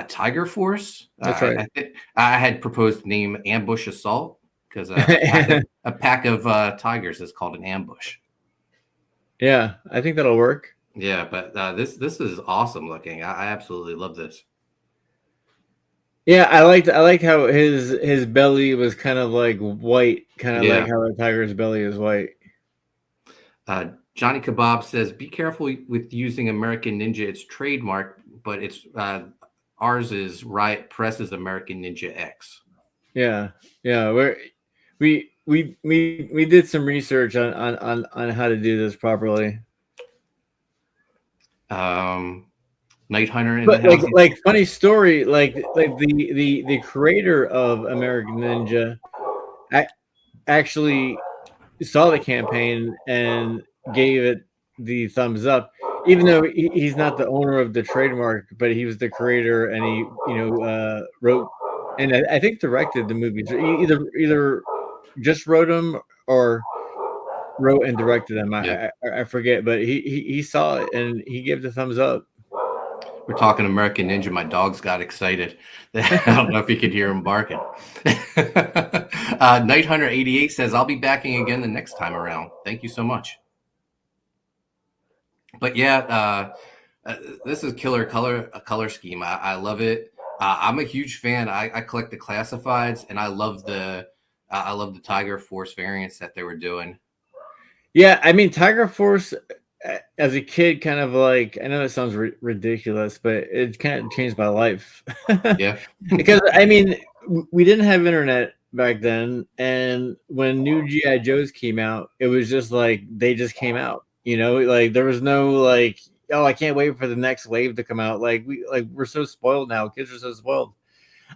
Speaker 7: Tiger Force.
Speaker 8: That's right.
Speaker 7: I had proposed the name Ambush Assault because a pack of tigers is called an ambush.
Speaker 8: Yeah, I think that'll work.
Speaker 7: Yeah, but this is awesome looking. I absolutely love this.
Speaker 8: Yeah, I liked how his belly was kind of like white, kind of
Speaker 7: Yeah.
Speaker 8: like how a tiger's belly is white.
Speaker 7: Johnny Kebab says, "Be careful with using American Ninja. It's trademark, but it's ours is Riot Press's American Ninja X."
Speaker 8: Yeah, we did some research on how to do this properly.
Speaker 7: Night Hunter in
Speaker 8: But
Speaker 7: the house.
Speaker 8: like funny story, like the creator of American Ninja actually saw the campaign and gave it the thumbs up, even though he's not the owner of the trademark, but he was the creator and he wrote and I think directed the movies. Either just wrote them or wrote and directed them.
Speaker 7: Yeah.
Speaker 8: I forget, but he saw it and he gave the thumbs up.
Speaker 7: We're talking American Ninja. My dogs got excited. I don't know if you could hear him barking. Night Hunter 88 says, "I'll be backing again the next time around. Thank you so much." But yeah, this is killer color scheme. I love it. I'm a huge fan. I collect the classifieds, and I love the Tiger Force variants that they were doing.
Speaker 8: Yeah, I mean, Tiger Force as a kid, kind of like, I know it sounds ridiculous, but it kind of changed my life.
Speaker 7: Yeah.
Speaker 8: Because I mean, we didn't have internet back then, and when new GI Joes came out, it was just like they just came out. Like there was no like, oh, I can't wait for the next wave to come out. Like we're so spoiled now. Kids are so spoiled.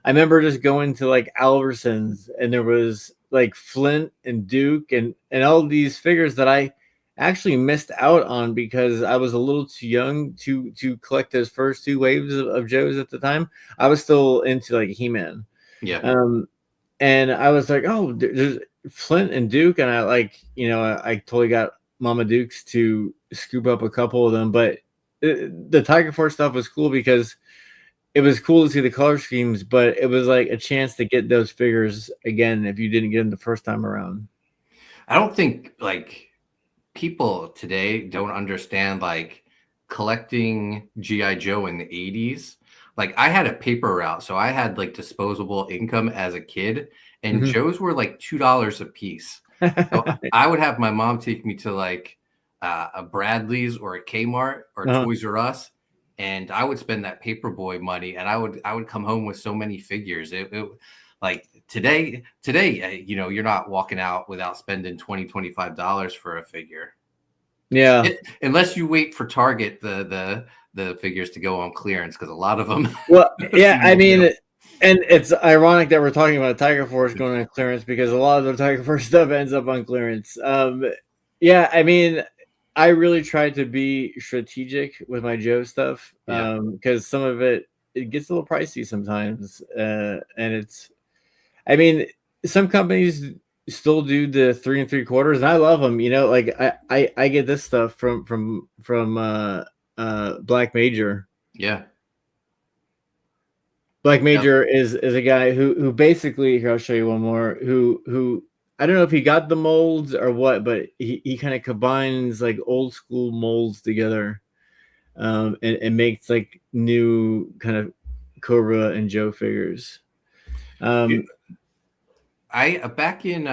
Speaker 8: I remember just going to like Albertsons, and there was like Flint and Duke and all these figures that I actually missed out on because I was a little too young to collect those first two waves of Joes at the time. I was still into like He-Man.
Speaker 7: Yeah.
Speaker 8: And I was like, oh, there's Flint and Duke, and I totally got Mama Dukes to scoop up a couple of them. But the Tiger Force stuff was cool because it was cool to see the color schemes, but it was like a chance to get those figures again if you didn't get them the first time around.
Speaker 7: I don't think like people today don't understand like collecting GI Joe in the 80s. Like I had a paper route, so I had like disposable income as a kid, and Joes were like $2 a piece. So I would have my mom take me to like a Bradley's or a Kmart or Toys R Us, and I would spend that paperboy money, and I would come home with so many figures. It like today, you're not walking out without spending $20-$25 for a figure.
Speaker 8: Yeah,
Speaker 7: unless you wait for Target the figures to go on clearance, because a lot of them.
Speaker 8: Well, yeah, I mean, and it's ironic that we're talking about Tiger Force going on clearance because a lot of the Tiger Force stuff ends up on clearance. Yeah, I mean, I really tried to be strategic with my Joe stuff because some of it gets a little pricey sometimes, and I mean, some companies still do the 3 3/4, and I love them. Like I get this stuff from Black Major.
Speaker 7: Yeah.
Speaker 8: Black Major is a guy who basically, here I'll show you one more, who I don't know if he got the molds or what, but he kind of combines like old school molds together, and makes like new kind of Cobra and Joe figures.
Speaker 7: I back in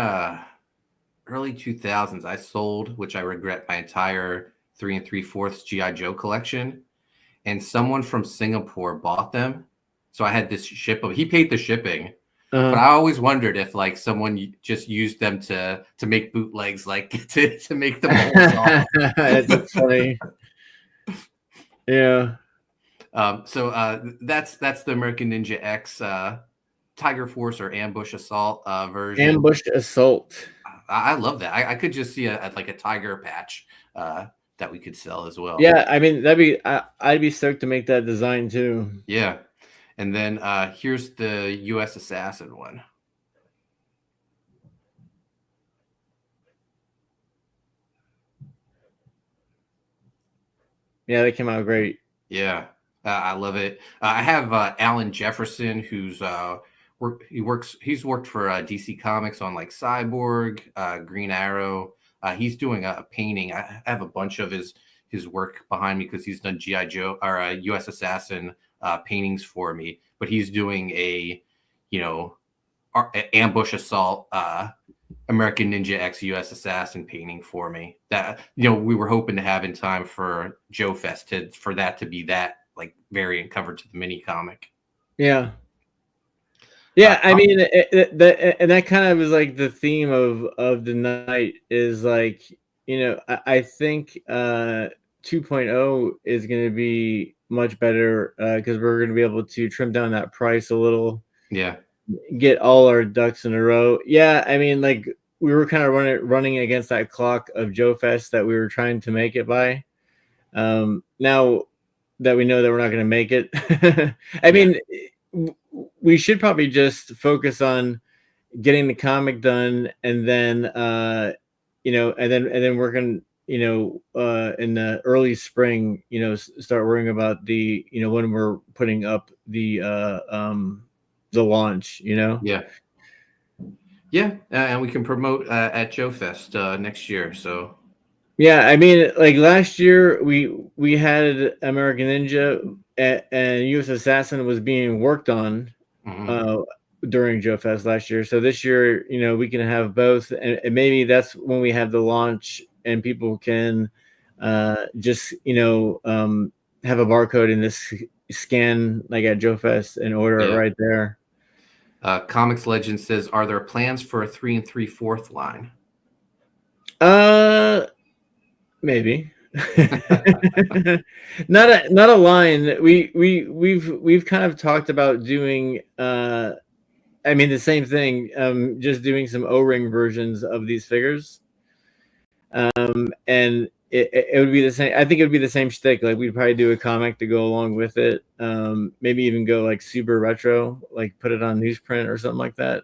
Speaker 7: early 2000s, I sold, which I regret, my entire 3 3/4 GI Joe collection, and someone from Singapore bought them. So I had this ship of. He paid the shipping, but I always wondered if like someone just used them to make bootlegs, like to make the molds off.
Speaker 8: That's funny. Yeah.
Speaker 7: So that's the American Ninja X Tiger Force or Ambush Assault version.
Speaker 8: Ambush Assault.
Speaker 7: I love that. I could just see a tiger patch that we could sell as well.
Speaker 8: Yeah, I mean I'd be stoked to make that design too.
Speaker 7: Yeah, and then here's the U.S. Assassin one.
Speaker 8: Yeah, they came out great.
Speaker 7: Yeah, I love it. I have Alan Jefferson, who's he's worked for DC Comics on like Cyborg, Green Arrow. He's doing a painting. I have a bunch of his work behind me because he's done GI Joe or U.S. Assassin paintings for me. But he's doing a Ambush Assault American Ninja X U.S. Assassin painting for me that we were hoping to have in time for Joe Fest for that to be that like variant cover to the mini comic.
Speaker 8: Yeah. Yeah, I mean, that kind of is like the theme of the night is like, I think 2.0 is going to be much better because we're going to be able to trim down that price a little.
Speaker 7: Yeah.
Speaker 8: Get all our ducks in a row. Yeah, I mean, like we were kind of running against that clock of Joe Fest that we were trying to make it by. Now that we know that we're not going to make it, I mean, we should probably just focus on getting the comic done, and then and then working, in the early spring, start worrying about the, when we're putting up the launch,
Speaker 7: Yeah, and we can promote at Joe Fest next year. So
Speaker 8: yeah, I mean, like last year we had American Ninja and US Assassin was being worked on during Joe Fest last year. So this year, we can have both, and maybe that's when we have the launch and people can just have a barcode in this scan like at Joe Fest and order it right there.
Speaker 7: Comics Legend says, are there plans for a 3 3/4 line?
Speaker 8: Maybe. not a line. We've kind of talked about doing the same thing, just doing some O-ring versions of these figures. And it would be the same. I think it would be the same shtick. Like we'd probably do a comic to go along with it. Maybe even go like super retro, like put it on newsprint or something like that.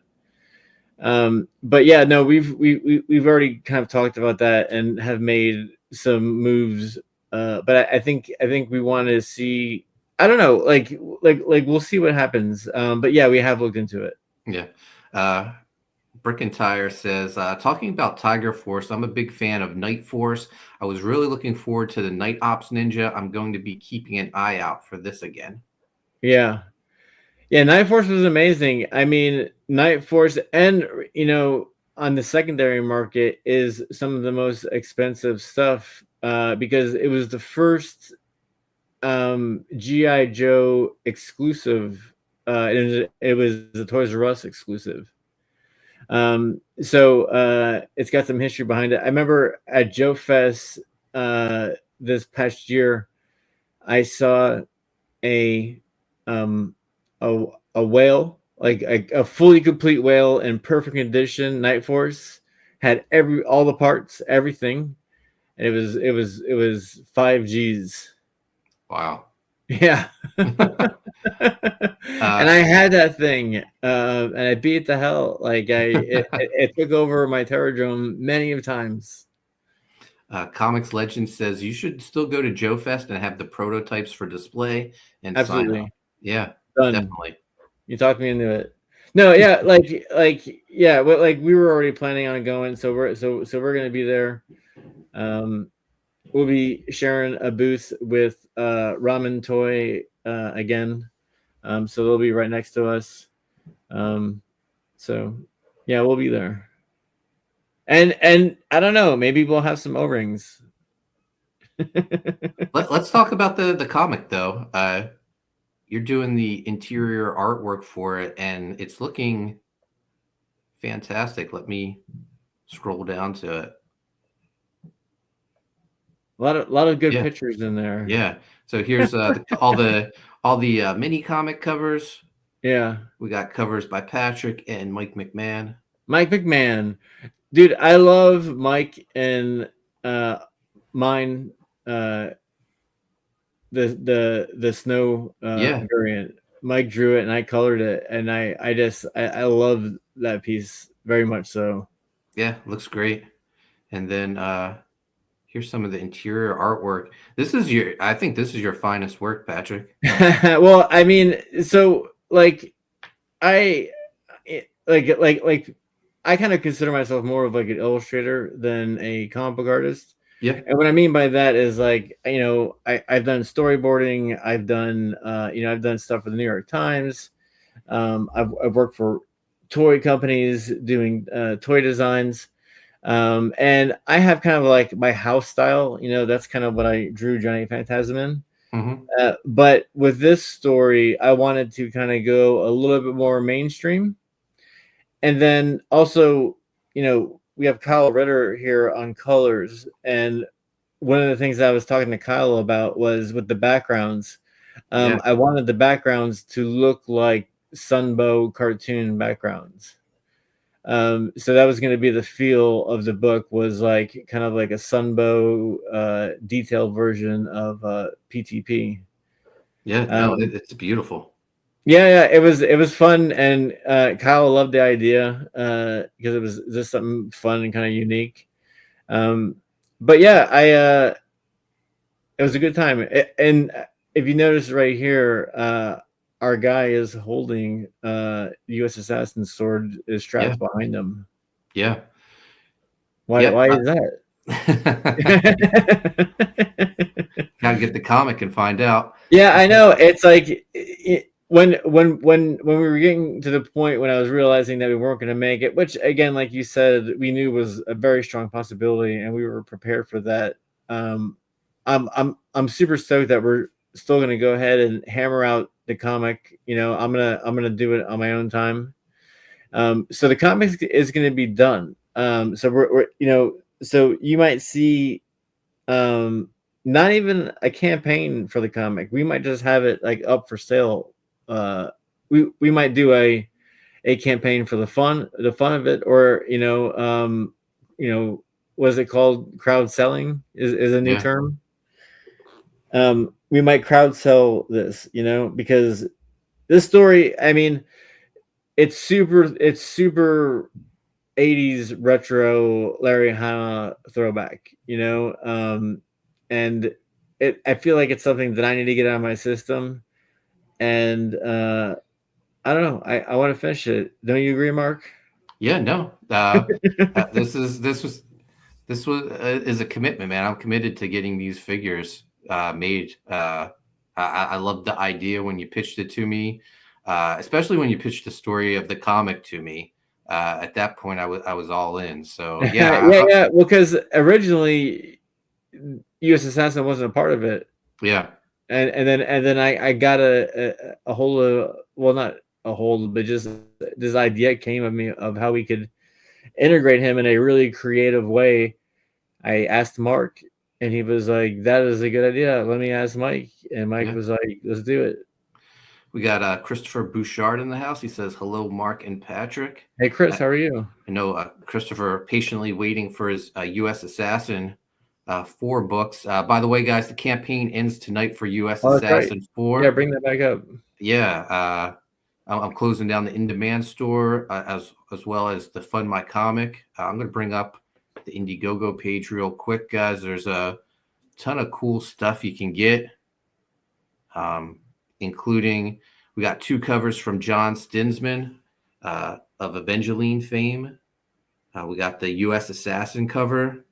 Speaker 8: But yeah, no, we've already kind of talked about that and have made some moves. But I think we want to see. I don't know, like we'll see what happens. But yeah, we have looked into it.
Speaker 7: Yeah. Brick and Tire says, talking about Tiger Force, I'm a big fan of Night Force. I was really looking forward to the Night Ops Ninja. I'm going to be keeping an eye out for this again.
Speaker 8: Yeah. Yeah, Night Force was amazing. I mean, Night Force and, on the secondary market is some of the most expensive stuff because it was the first G.I. Joe exclusive. It was a Toys R Us exclusive. So it's got some history behind it. I remember at Joe Fest this past year, I saw a whale, like a fully complete whale in perfect condition. Night Force had all the parts, everything, and it was 5 G's.
Speaker 7: Wow.
Speaker 8: Yeah. And I had that thing, and I beat the hell. Like it took over my Terradrome many times.
Speaker 7: Comics Legend says you should still go to Joe Fest and have the prototypes for display and
Speaker 8: absolutely
Speaker 7: sign up. Yeah,
Speaker 8: done.
Speaker 7: definitely.
Speaker 8: You talked me into it. No, yeah, yeah, like we were already planning on going, so we're gonna be there. We'll be sharing a booth with Ramen Toy again. So they'll be right next to us. So yeah, we'll be there. And I don't know, maybe we'll have some O-rings.
Speaker 7: Let's talk about the comic though. You're doing the interior artwork for it, and it's looking fantastic. Let me scroll down to it.
Speaker 8: A lot of good
Speaker 7: Yeah.
Speaker 8: pictures in there.
Speaker 7: Yeah. So here's all the mini comic covers.
Speaker 8: Yeah.
Speaker 7: We got covers by Patrick and Mike McMahon.
Speaker 8: Mike McMahon. Dude, I love Mike and mine the snow
Speaker 7: Yeah.
Speaker 8: variant. Mike drew it and I colored it, and I love that piece very much so.
Speaker 7: Yeah, looks great. And then here's some of the interior artwork. I think this is your finest work, Patrick.
Speaker 8: Well, I mean, so like I like I kind of consider myself more of like an illustrator than a comic book artist.
Speaker 7: Yeah.
Speaker 8: And what I mean by that is like, you know, I've done storyboarding, I've done I've done stuff for the New York Times. I've worked for toy companies doing toy designs. And I have kind of like my house style, you know, that's kind of what I drew Johnny Phantasm in. But with this story, I wanted to kind of go a little bit more mainstream. And then also, you know, we have Kyle Ritter here on colors. And one of the things I was talking to Kyle about was with the backgrounds.
Speaker 7: Yeah.
Speaker 8: I wanted the backgrounds to look like Sunbow cartoon backgrounds. So that was going to be the feel of the book, was like kind of like a Sunbow detailed version of PTP.
Speaker 7: Yeah, no, it's beautiful.
Speaker 8: Yeah, it was fun, and Kyle loved the idea because it was just something fun and kind of unique. But yeah, it was a good time. And if you notice right here, our guy is holding USAssassin sword is strapped behind him.
Speaker 7: Yeah.
Speaker 8: Why is that?
Speaker 7: Gotta get the comic and find out.
Speaker 8: Yeah, I know. It's like when we were getting to the point when I was realizing that we weren't going to make it, which again, like you said, we knew was a very strong possibility, and we were prepared for that. I'm super stoked that we're still going to go ahead and hammer out the comic. You know, I'm gonna do it on my own time. So the comic is going to be done. So we're you know, so you might see not even a campaign for the comic. We might just have it like up for sale. We might do a campaign for the fun of it, or you know, was it called crowd selling is a new term. We might crowd sell this, you know, because this story, I mean, it's super 80s retro Larry Hama throwback, you know, and I feel like it's something that I need to get out of my system, and I don't know, I want to finish it. Don't you agree, Mark?
Speaker 7: Yeah, no. This was is a commitment, man. I'm committed to getting these figures made. I love the idea when you pitched it to me, especially when you pitched the story of the comic to me. At that point, I was all in. So yeah,
Speaker 8: yeah. Well, because originally, USAssassin wasn't a part of it.
Speaker 7: Yeah,
Speaker 8: and then I got a hold of, well, not a hold, but just this idea came of me of how we could integrate him in a really creative way. I asked Mark, and he was like, "That is a good idea. Let me ask Mike." And Mike was like, "Let's do it."
Speaker 7: We got Christopher Bouchard in the house. He says, "Hello, Mark and Patrick."
Speaker 8: Hey, Chris, how are you?
Speaker 7: I know Christopher patiently waiting for his USAssassin 4 books. By the way, guys, the campaign ends tonight for USAssassin 4.
Speaker 8: Yeah, bring that back up.
Speaker 7: Yeah, I'm closing down the in-demand store as well as the Fund My Comic. I'm going to bring up the Indiegogo page real quick, guys. There's a ton of cool stuff you can get, including We got 2 covers from John Stinsman of Evangeline fame. We got the USAssassin cover.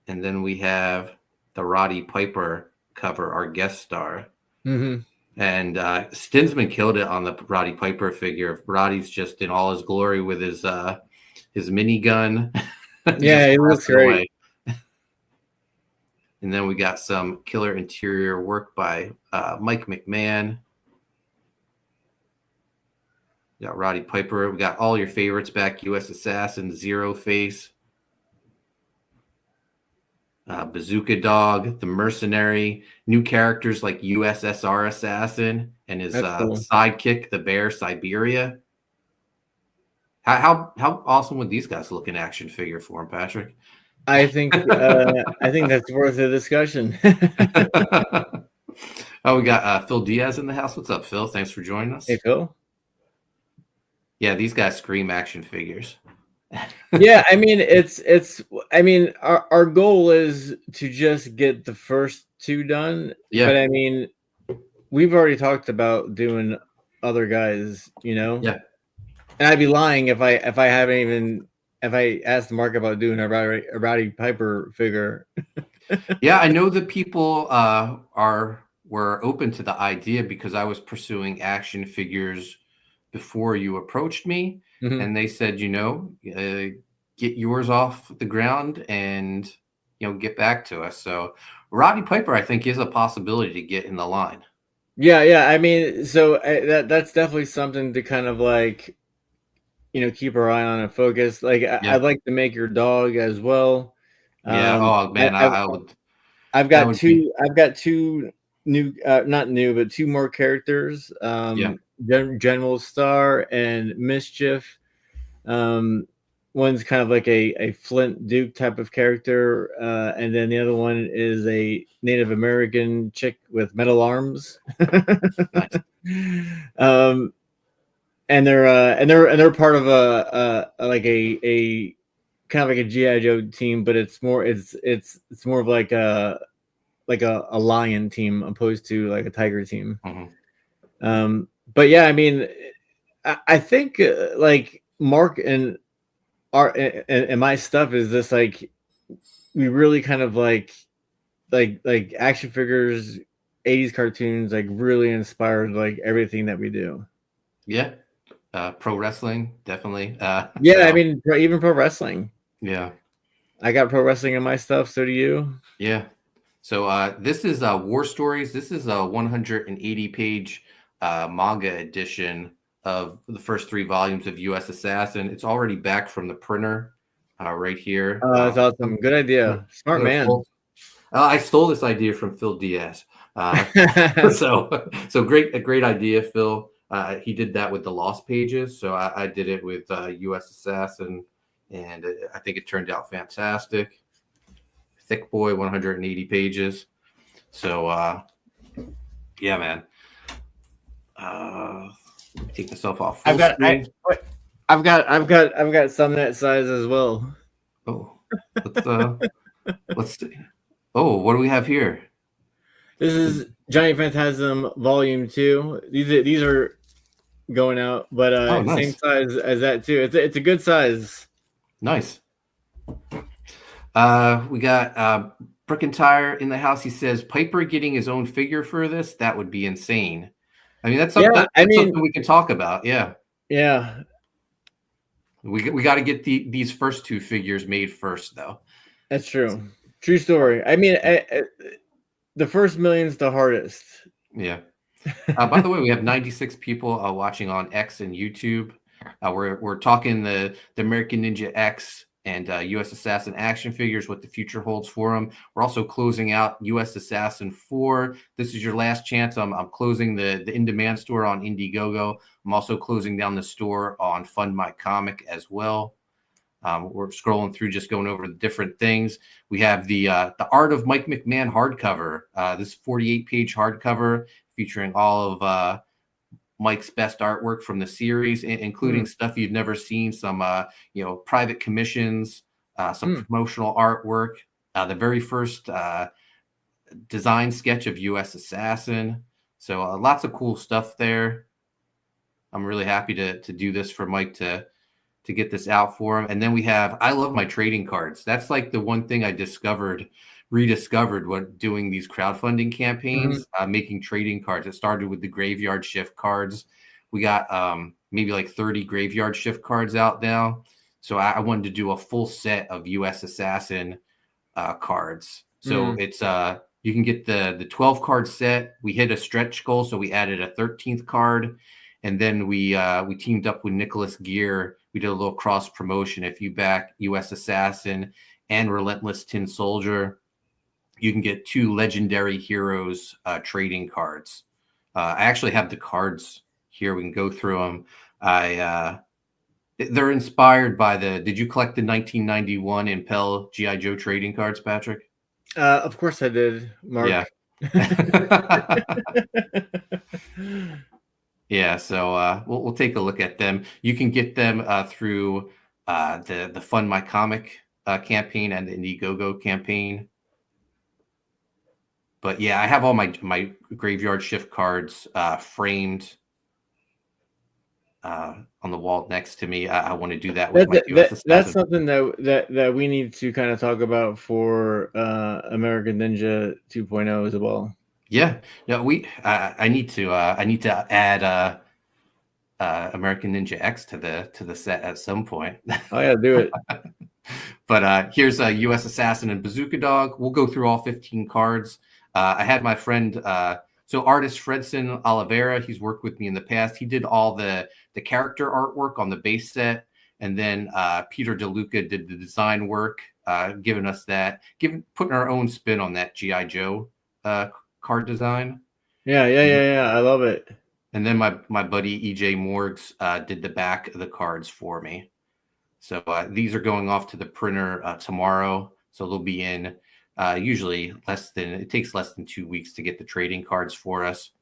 Speaker 7: And then we have the Roddy Piper cover, our guest star.
Speaker 8: Mm-hmm.
Speaker 7: And Stinsman killed it on the Roddy Piper figure. Roddy's just in all his glory with his minigun.
Speaker 8: Yeah, it looks great.
Speaker 7: And then we got some killer interior work by Mike McMahon. We got Roddy Piper. We got all your favorites back. USAssassin, Zero Face, Bazooka Dog, the Mercenary, new characters like USAssassin and his
Speaker 8: Cool.
Speaker 7: sidekick, the Bear Siberia. How awesome would these guys look in action figure form, Patrick?
Speaker 8: I think that's worth a discussion.
Speaker 7: Oh, we got Phil Diaz in the house. What's up, Phil? Thanks for joining us.
Speaker 8: Hey, Phil.
Speaker 7: Yeah, these guys scream action figures.
Speaker 8: Yeah, I mean our goal is to just get the first 2 done.
Speaker 7: Yeah.
Speaker 8: But I mean, we've already talked about doing other guys,
Speaker 7: Yeah.
Speaker 8: And I'd be lying if I asked Mark about doing a Roddy Piper figure.
Speaker 7: Yeah, I know that people were open to the idea because I was pursuing action figures before you approached me,
Speaker 8: Mhm.
Speaker 7: and they said, get yours off the ground and get back to us. So Roddy Piper, I think, is a possibility to get in the line.
Speaker 8: Yeah. I mean, so that's definitely something to kind of like, keep our eye on and focus. Like,
Speaker 7: Yeah.
Speaker 8: I'd like to make your dog as well.
Speaker 7: Yeah. Oh man, I would.
Speaker 8: I've
Speaker 7: that
Speaker 8: got
Speaker 7: would
Speaker 8: 2. I've got 2 new, not new, but 2 more characters.
Speaker 7: Yeah.
Speaker 8: General Star and Mischief. One's kind of like a Flint Duke type of character, and then the other one is a Native American chick with metal arms. And they're part of a like a kind of like a GI Joe team, but it's more of like a lion team opposed to like a tiger team.
Speaker 7: Mhm.
Speaker 8: But yeah, I mean, I think like Mark and my stuff is this like we really kind of like action figures, 80s cartoons, like really inspired like everything that we do.
Speaker 7: Yeah. Pro wrestling, definitely.
Speaker 8: Yeah, I mean, even pro wrestling.
Speaker 7: Yeah.
Speaker 8: I got pro wrestling in my stuff. So do you?
Speaker 7: Yeah. So this is War Stories. This is a 180-page manga edition of the first 3 volumes of USAssassin. It's already back from the printer right here.
Speaker 8: That's awesome. Good idea. Smart man.
Speaker 7: I stole this idea from Phil Diaz. So a great idea, Phil. He did that with the Lost Pages. So I did it with USAssassin, and I think it turned out fantastic. Thick boy, 180 pages. So yeah, man. Let me take myself off.
Speaker 8: I've got some that size as well.
Speaker 7: Oh, let's see. Oh, what do we have here?
Speaker 8: This is Giant Phantasm Volume 2. These are going out, but
Speaker 7: nice.
Speaker 8: Same size as that too. It's a good size.
Speaker 7: Nice. We got Brickentire in the house. He says Piper getting his own figure for this, that would be insane. I mean, that's something, something we can talk about. Yeah.
Speaker 8: Yeah.
Speaker 7: We got to get these first 2 figures made first, though.
Speaker 8: That's true. True story. I mean, the first million's the hardest.
Speaker 7: Yeah. By the way, we have 96 people watching on X and YouTube. We're talking the American Ninja X and USAssassin action figures, what the future holds for them. We're also closing out USAssassin 4. This is your last chance. I'm closing the in-demand store on Indiegogo. I'm also closing down the store on Fund My Comic as well. We're scrolling through, just going over the different things. We have the Art of Mike McMahon hardcover. This 48-page hardcover featuring all of Mike's best artwork from the series, including stuff you've never seen, some private commissions, some promotional artwork, the very first design sketch of USAssassin, So lots of cool stuff there. I'm really happy to do this for Mike to get this out for him. And then we have, I love my trading cards. That's like the one thing I rediscovered when doing these crowdfunding campaigns, making trading cards. It started with the graveyard shift cards. We got maybe like 30 graveyard shift cards out now. So I wanted to do a full set of US Assassin cards. So it's you can get the 12 card set. We hit a stretch goal, so we added a 13th card. And then we teamed up with Nicholas Gear. We did a little cross promotion. If you back US Assassin and Relentless Tin Soldier, you can get 2 Legendary Heroes trading cards. I actually have the cards here. We can go through them. They're inspired by did you collect the 1991 Impel G.I. Joe trading cards, Patrick?
Speaker 8: Of course I did, Mark.
Speaker 7: Yeah. Yeah, so we'll take a look at them. You can get them through the Fund My Comic campaign and the Indiegogo campaign. But yeah, I have all my graveyard shift cards framed on the wall next to me. I want to do that with my US Assassin.
Speaker 8: That's something that we need to kind of talk about for American Ninja 2.0 as well.
Speaker 7: Yeah, no, I need to add American Ninja X to the set at some point.
Speaker 8: Oh yeah, do it.
Speaker 7: But here's a US Assassin and Bazooka Dog. We'll go through all 15 cards. I had my friend, so artist Fredson Oliveira. He's worked with me in the past. He did all the character artwork on the base set, and then Peter DeLuca did the design work, giving us putting our own spin on that GI Joe card design.
Speaker 8: Yeah. I love it.
Speaker 7: And then my buddy EJ Morgs did the back of the cards for me. So these are going off to the printer tomorrow. So they'll be in usually it takes less than 2 weeks to get the trading cards for us.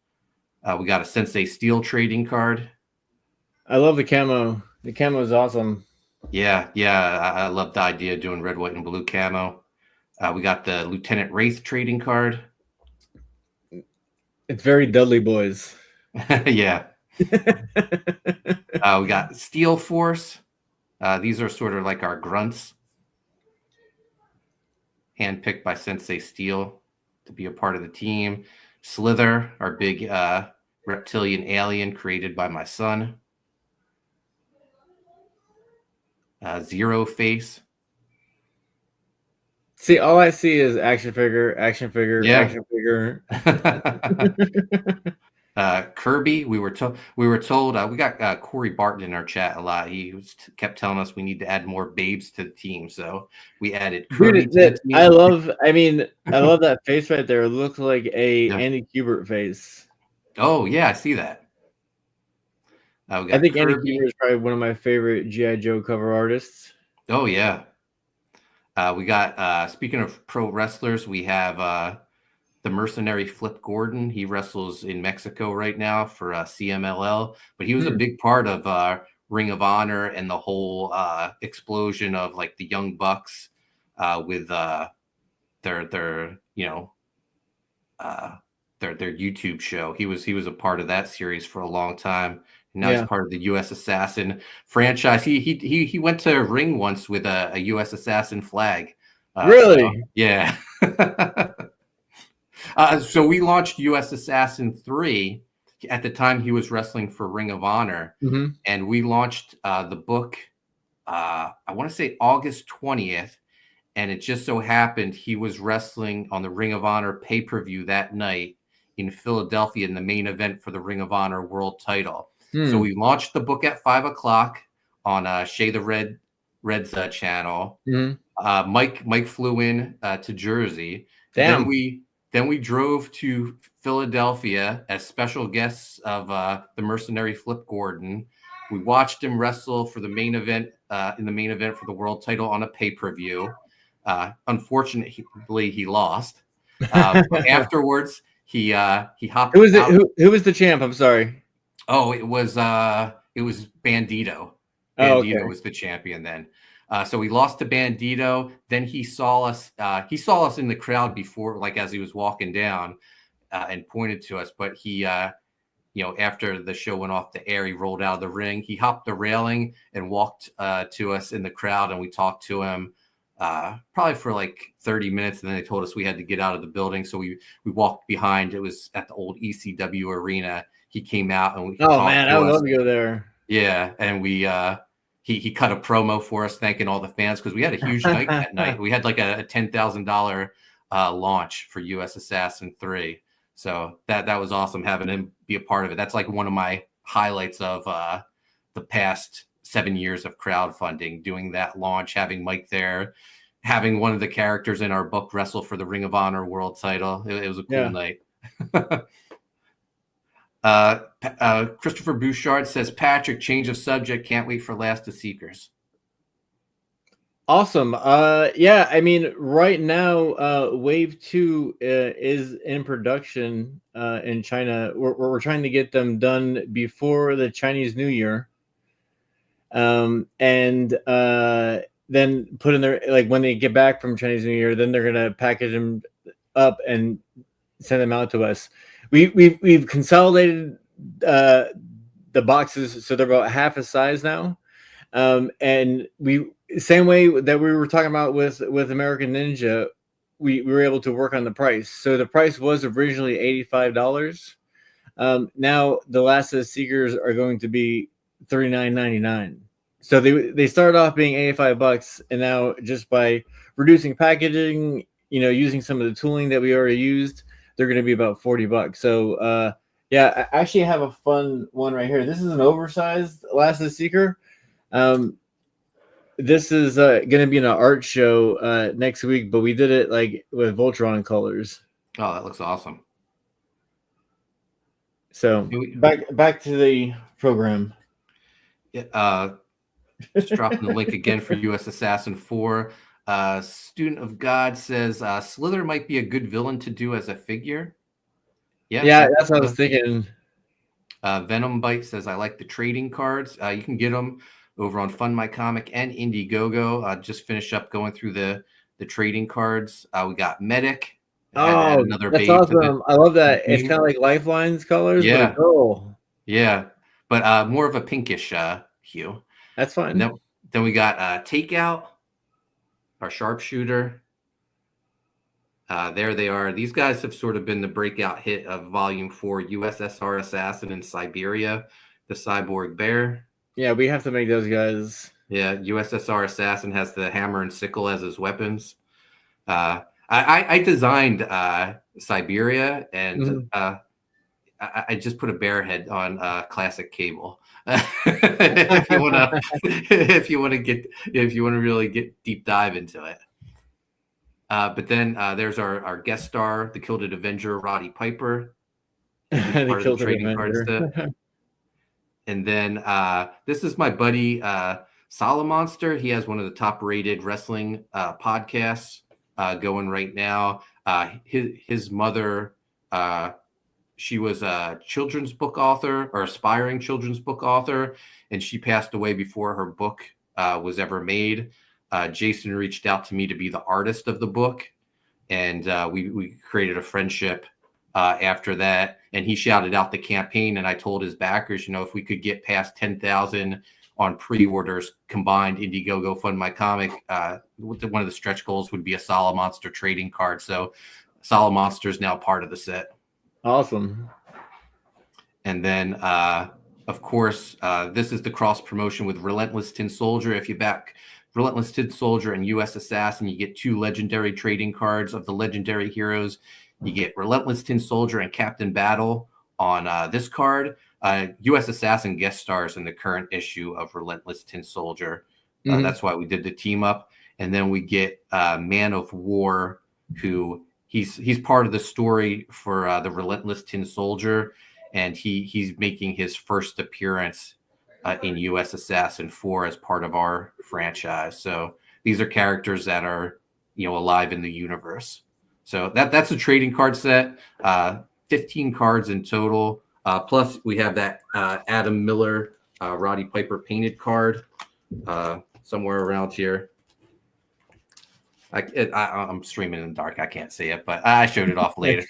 Speaker 7: We got a Sensei Steel trading card.
Speaker 8: I love the camo. The camo is awesome.
Speaker 7: Yeah. I love the idea of doing red, white, and blue camo. We got the Lieutenant Wraith trading card.
Speaker 8: It's very Dudley Boys.
Speaker 7: Yeah. We got Steel Force. These are sort of like our grunts, handpicked by Sensei Steel to be a part of the team. Slither, our big reptilian alien created by my son. Zero Face.
Speaker 8: See, all I see is action figure, action figure,
Speaker 7: Yeah.
Speaker 8: action figure.
Speaker 7: Kirby, we were told we got Corey Barton in our chat a lot. He kept telling us we need to add more babes to the team, so we added Kirby to the team.
Speaker 8: I love that face right there. It looks like a Andy Kubert face.
Speaker 7: Oh yeah, I see that.
Speaker 8: I think Andy Kubert is probably one of my favorite GI Joe cover artists.
Speaker 7: Oh yeah. We got speaking of pro wrestlers, we have the mercenary Flip Gordon. He wrestles in Mexico right now for CMLL, but he was a big part of Ring of Honor and the whole explosion of like the Young Bucks with their YouTube show. He was a part of that series for a long time. Now he's part of the US Assassin franchise. He went to a ring once with a US Assassin flag.
Speaker 8: Really?
Speaker 7: So, yeah. So we launched US Assassin 3 at the time he was wrestling for Ring of Honor. And we launched the book, I want to say August 20th. And it just so happened he was wrestling on the Ring of Honor pay-per-view that night in Philadelphia in the main event for the Ring of Honor world title. So we launched the book at 5:00 on Shay the Red's channel. Mike flew in to Jersey.
Speaker 8: Damn.
Speaker 7: Then we drove to Philadelphia as special guests of the mercenary Flip Gordon. We watched him wrestle for the main event for the world title on a pay-per-view. Unfortunately, he lost. But afterwards, he hopped.
Speaker 8: Who was it? Who was the champ? I'm sorry.
Speaker 7: Oh, it was Bandito. Bandito was the champion then. So he lost to Bandito. Then he saw us. He saw us in the crowd before, like as he was walking down, and pointed to us, but he, after the show went off the air, he rolled out of the ring. He hopped the railing and walked to us in the crowd, and we talked to him probably for like 30 minutes, and then they told us we had to get out of the building. So we walked behind. It was at the old ECW arena. He came out and we
Speaker 8: Oh man, I would love to go there.
Speaker 7: Yeah, and we he cut a promo for us, thanking all the fans because we had a huge night that night. We had like a $10,000 launch for US Assassin 3. So that was awesome having him be a part of it. That's like one of my highlights of the past 7 years of crowdfunding, doing that launch, having Mike there, having one of the characters in our book wrestle for the Ring of Honor world title. It was a cool night. Christopher Bouchard says, Patrick, change of subject. Can't wait for Last of Seekers.
Speaker 8: Awesome. Yeah, I mean, right now, Wave 2 is in production in China. We're trying to get them done before the Chinese New Year. And then put in their, like, when they get back from Chinese New Year, then they're gonna package them up and send them out to us. We've consolidated the boxes, so they're about half a size now. And same way that we were talking about with American Ninja, we were able to work on the price. So the price was originally $85. Now the Last of the Seekers are going to be $39.99. So they started off being $85, and now just by reducing packaging, using some of the tooling that we already used, they're going to be about $40. So yeah, I actually have a fun one right here. This is an oversized Last of the Seeker. This is going to be in an art show next week, but we did it like with Voltron colors.
Speaker 7: Oh, that looks awesome.
Speaker 8: So back to the program.
Speaker 7: Yeah, just dropping the link again for US Assassin 4. Student of God says Slither might be a good villain to do as a figure.
Speaker 8: Yeah, that's what I was thinking.
Speaker 7: Venom Bite says, I like the trading cards. You can get them over on Fund My Comic and Indiegogo. Just finished up going through the trading cards. We got Medic.
Speaker 8: Oh, that's awesome. I love that. It's kind of like Lifelines colors.
Speaker 7: Yeah.
Speaker 8: But cool.
Speaker 7: Yeah. But more of a pinkish hue.
Speaker 8: That's fine.
Speaker 7: Then we got Takeout, our sharpshooter. There they are. These guys have sort of been the breakout hit of Volume 4, USSR Assassin in Siberia, the Cyborg Bear.
Speaker 8: Yeah, we have to make those guys.
Speaker 7: Yeah, USSR Assassin has the hammer and sickle as his weapons. I designed Siberia, and I just put a bear head on classic Cable. if you want to really get deep dive into it. But then there's our guest star, the Gilded Avenger, Roddy Piper.
Speaker 8: The Gilded Avenger.
Speaker 7: And then this is my buddy Solomonster. He has one of the top-rated wrestling podcasts going right now. His mother, she was a children's book author or aspiring children's book author, and she passed away before her book was ever made. Jason reached out to me to be the artist of the book, and we created a friendship after that. And he shouted out the campaign, and I told his backers, if we could get past 10,000 on pre-orders combined, Indiegogo, Fund My Comic, one of the stretch goals would be a Solomonster trading card. So Solomonster is now part of the set.
Speaker 8: Awesome.
Speaker 7: And then, of course, this is the cross promotion with Relentless Tin Soldier. If you back Relentless Tin Soldier and US Assassin, you get 2 legendary trading cards of the legendary heroes. You get Relentless Tin Soldier and Captain Battle on this card. US Assassin guest stars in the current issue of Relentless Tin Soldier. That's why we did the team up. And then we get Man of War, who he's part of the story for the Relentless Tin Soldier, and he's making his first appearance in US Assassin 4 as part of our franchise. So these are characters that are alive in the universe. So that's a trading card set. 15 cards in total. Plus we have that Adam Miller Roddy Piper painted card somewhere around here. I'm streaming in the dark. I can't see it, but I showed it off later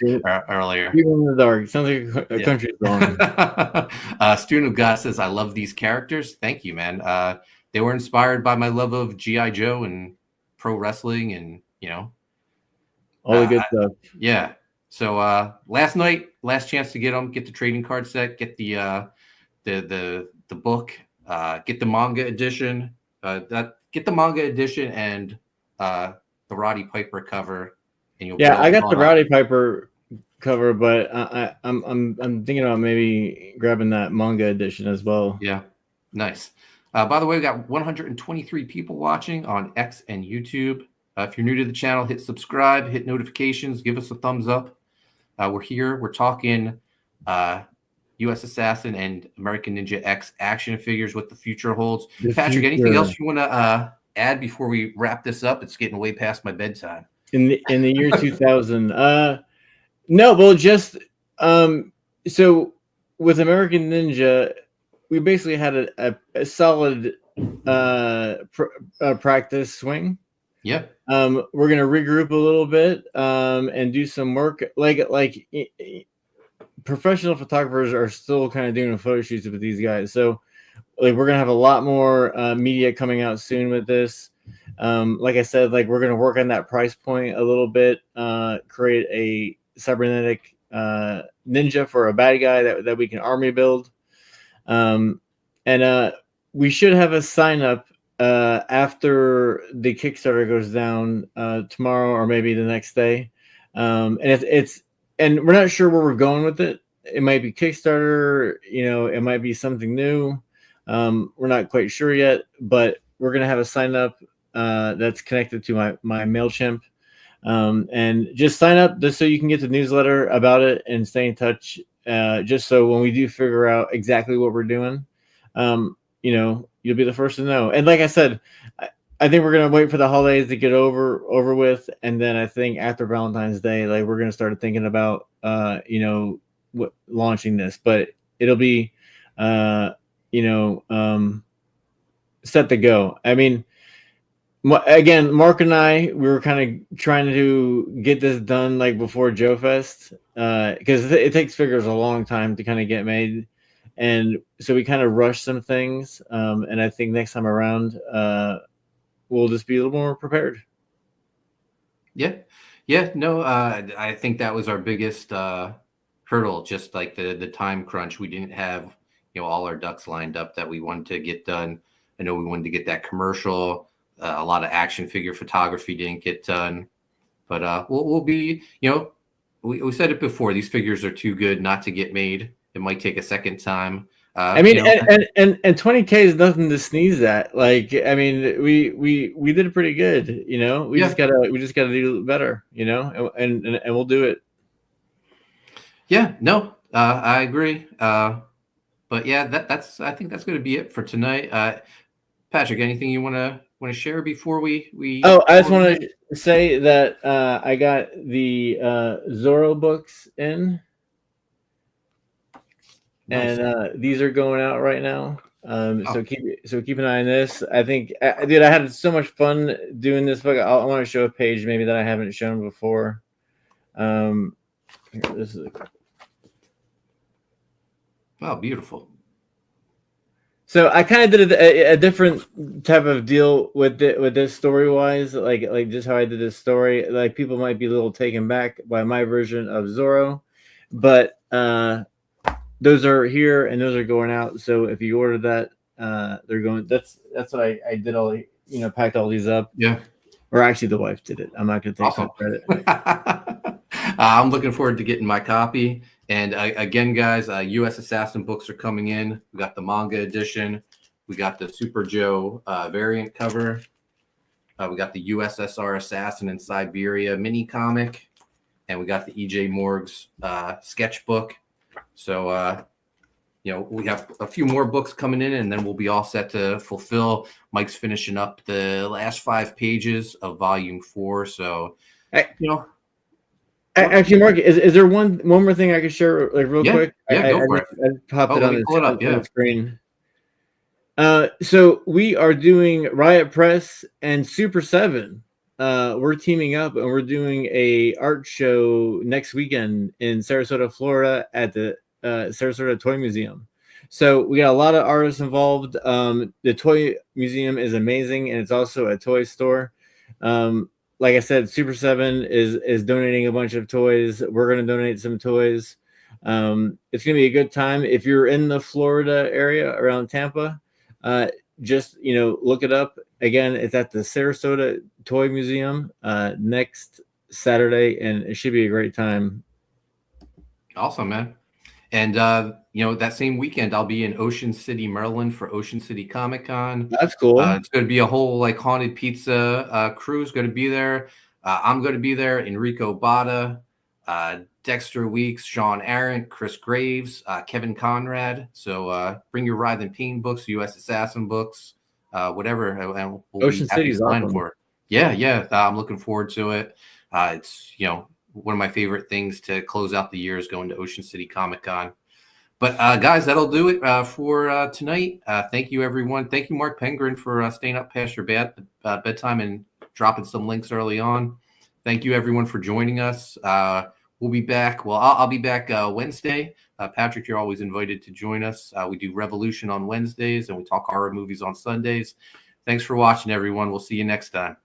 Speaker 7: earlier.
Speaker 8: People in the dark. Sounds like a
Speaker 7: Yeah.
Speaker 8: country song.
Speaker 7: Student of God says, "I love these characters." Thank you, man. They were inspired by my love of GI Joe and pro wrestling, and
Speaker 8: All the good stuff.
Speaker 7: yeah. So last night, last chance to get the trading card set, get the book, get the manga edition, get the manga edition and the Roddy Piper cover, and you'll
Speaker 8: I got the Rowdy Piper cover, but I'm thinking about maybe grabbing that manga edition as well.
Speaker 7: Yeah, nice. By the way, we got 123 people watching on X and YouTube. If you're new to the channel, hit subscribe, hit notifications, give us a thumbs up. We're here. We're talking US Assassin and American Ninja X action figures, what the future holds. Patrick, anything else you want to add before we wrap this up? It's getting way past my bedtime.
Speaker 8: In the year 2000. No, well, just so with American Ninja, we basically had a solid practice swing.
Speaker 7: Yep.
Speaker 8: We're gonna regroup a little bit and do some work. Like professional photographers are still kind of doing photo shoots with these guys, so like we're gonna have a lot more media coming out soon with this. Like I said, like we're gonna work on that price point a little bit, create a cybernetic ninja for a bad guy that we can army build, and we should have a sign up after the Kickstarter goes down tomorrow or maybe the next day, and and we're not sure where we're going with it. It might be Kickstarter, it might be something new. We're not quite sure yet, but we're gonna have a sign up that's connected to my MailChimp, and just sign up just so you can get the newsletter about it and stay in touch. Just so when we do figure out exactly what we're doing, you'll be the first to know. And like I said, I think we're gonna wait for the holidays to get over with, and then I think after Valentine's Day, like we're gonna start thinking about launching this. But it'll be set to go. I mean, again, Mark and I, we were kind of trying to get this done like before Joe Fest, because it takes figures a long time to kind of get made. And so we kind of rushed some things. And I think next time around, we'll just be a little more prepared.
Speaker 7: Yeah. No, I think that was our biggest hurdle, just like the time crunch. We didn't have, all our ducks lined up that we wanted to get done. I know we wanted to get that commercial. A lot of action figure photography didn't get done. But we'll be, we said it before, these figures are too good not to get made. It might take a second time.
Speaker 8: I mean, and 20K is nothing to sneeze at. Like, I mean, we did pretty good. We just gotta do better. And we'll do it.
Speaker 7: Yeah, no, I agree. But yeah, I think that's going to be it for tonight. Patrick, anything you want to share before we?
Speaker 8: Oh, I just want to say that I got the Zorro books in. Nice. And these are going out right now. So keep an eye on this. I think, dude, I had so much fun doing this book. I want to show a page maybe that I haven't shown before. Here, this is
Speaker 7: wow, beautiful.
Speaker 8: So I kind of did a different type of deal with this story wise, like just how I did this story. Like people might be a little taken back by my version of Zorro, but those are here and those are going out. So if you order that, they're going. That's what I did. All packed all these up.
Speaker 7: Yeah.
Speaker 8: Or actually, the wife did it. I'm not going to take
Speaker 7: awesome
Speaker 8: credit.
Speaker 7: I'm looking forward to getting my copy. And again, guys, US Assassin books are coming in. We got the manga edition. We got the Super Joe variant cover. We got the USSR Assassin in Siberia mini comic. And we got the EJ Morg's sketchbook. So, we have a few more books coming in, and then we'll be all set to fulfill. Mike's finishing up the last 5 pages of volume 4. So,
Speaker 8: Actually, Mark, is there one more thing I could share, like real quick?
Speaker 7: Yeah, go for it.
Speaker 8: I popped it on the screen. So we are doing Riot Press and Super 7 we're teaming up and we're doing a art show next weekend in Sarasota, Florida, at the Sarasota Toy Museum. So we got a lot of artists involved. The toy museum is amazing, and it's also a toy store. Like I said, Super 7 is donating a bunch of toys. We're going to donate some toys. It's going to be a good time. If you're in the Florida area around Tampa, just look it up. Again, it's at the Sarasota Toy Museum next Saturday, and it should be a great time.
Speaker 7: Awesome, man. And that same weekend I'll be in Ocean City, Maryland for Ocean City Comic Con.
Speaker 8: That's cool.
Speaker 7: It's going to be a whole haunted pizza crew's going to be there. I'm going to be there. Enrico Botta, Dexter Weeks, Sean Arendt, Chris Graves, Kevin Conrad. So bring your Writhe and Pain books, USAssassin books, whatever. We'll
Speaker 8: Ocean City's awesome.
Speaker 7: for it. Yeah. I'm looking forward to it. It's one of my favorite things to close out the year is going to Ocean City Comic Con. But guys, that'll do it for tonight. Thank you, everyone. Thank you, Mark Pengrin, for staying up past your bedtime and dropping some links early on. Thank you, everyone, for joining us. We'll be back. Well, I'll be back Wednesday. Patrick, you're always invited to join us. We do Revolution on Wednesdays, and we talk horror movies on Sundays. Thanks for watching, everyone. We'll see you next time.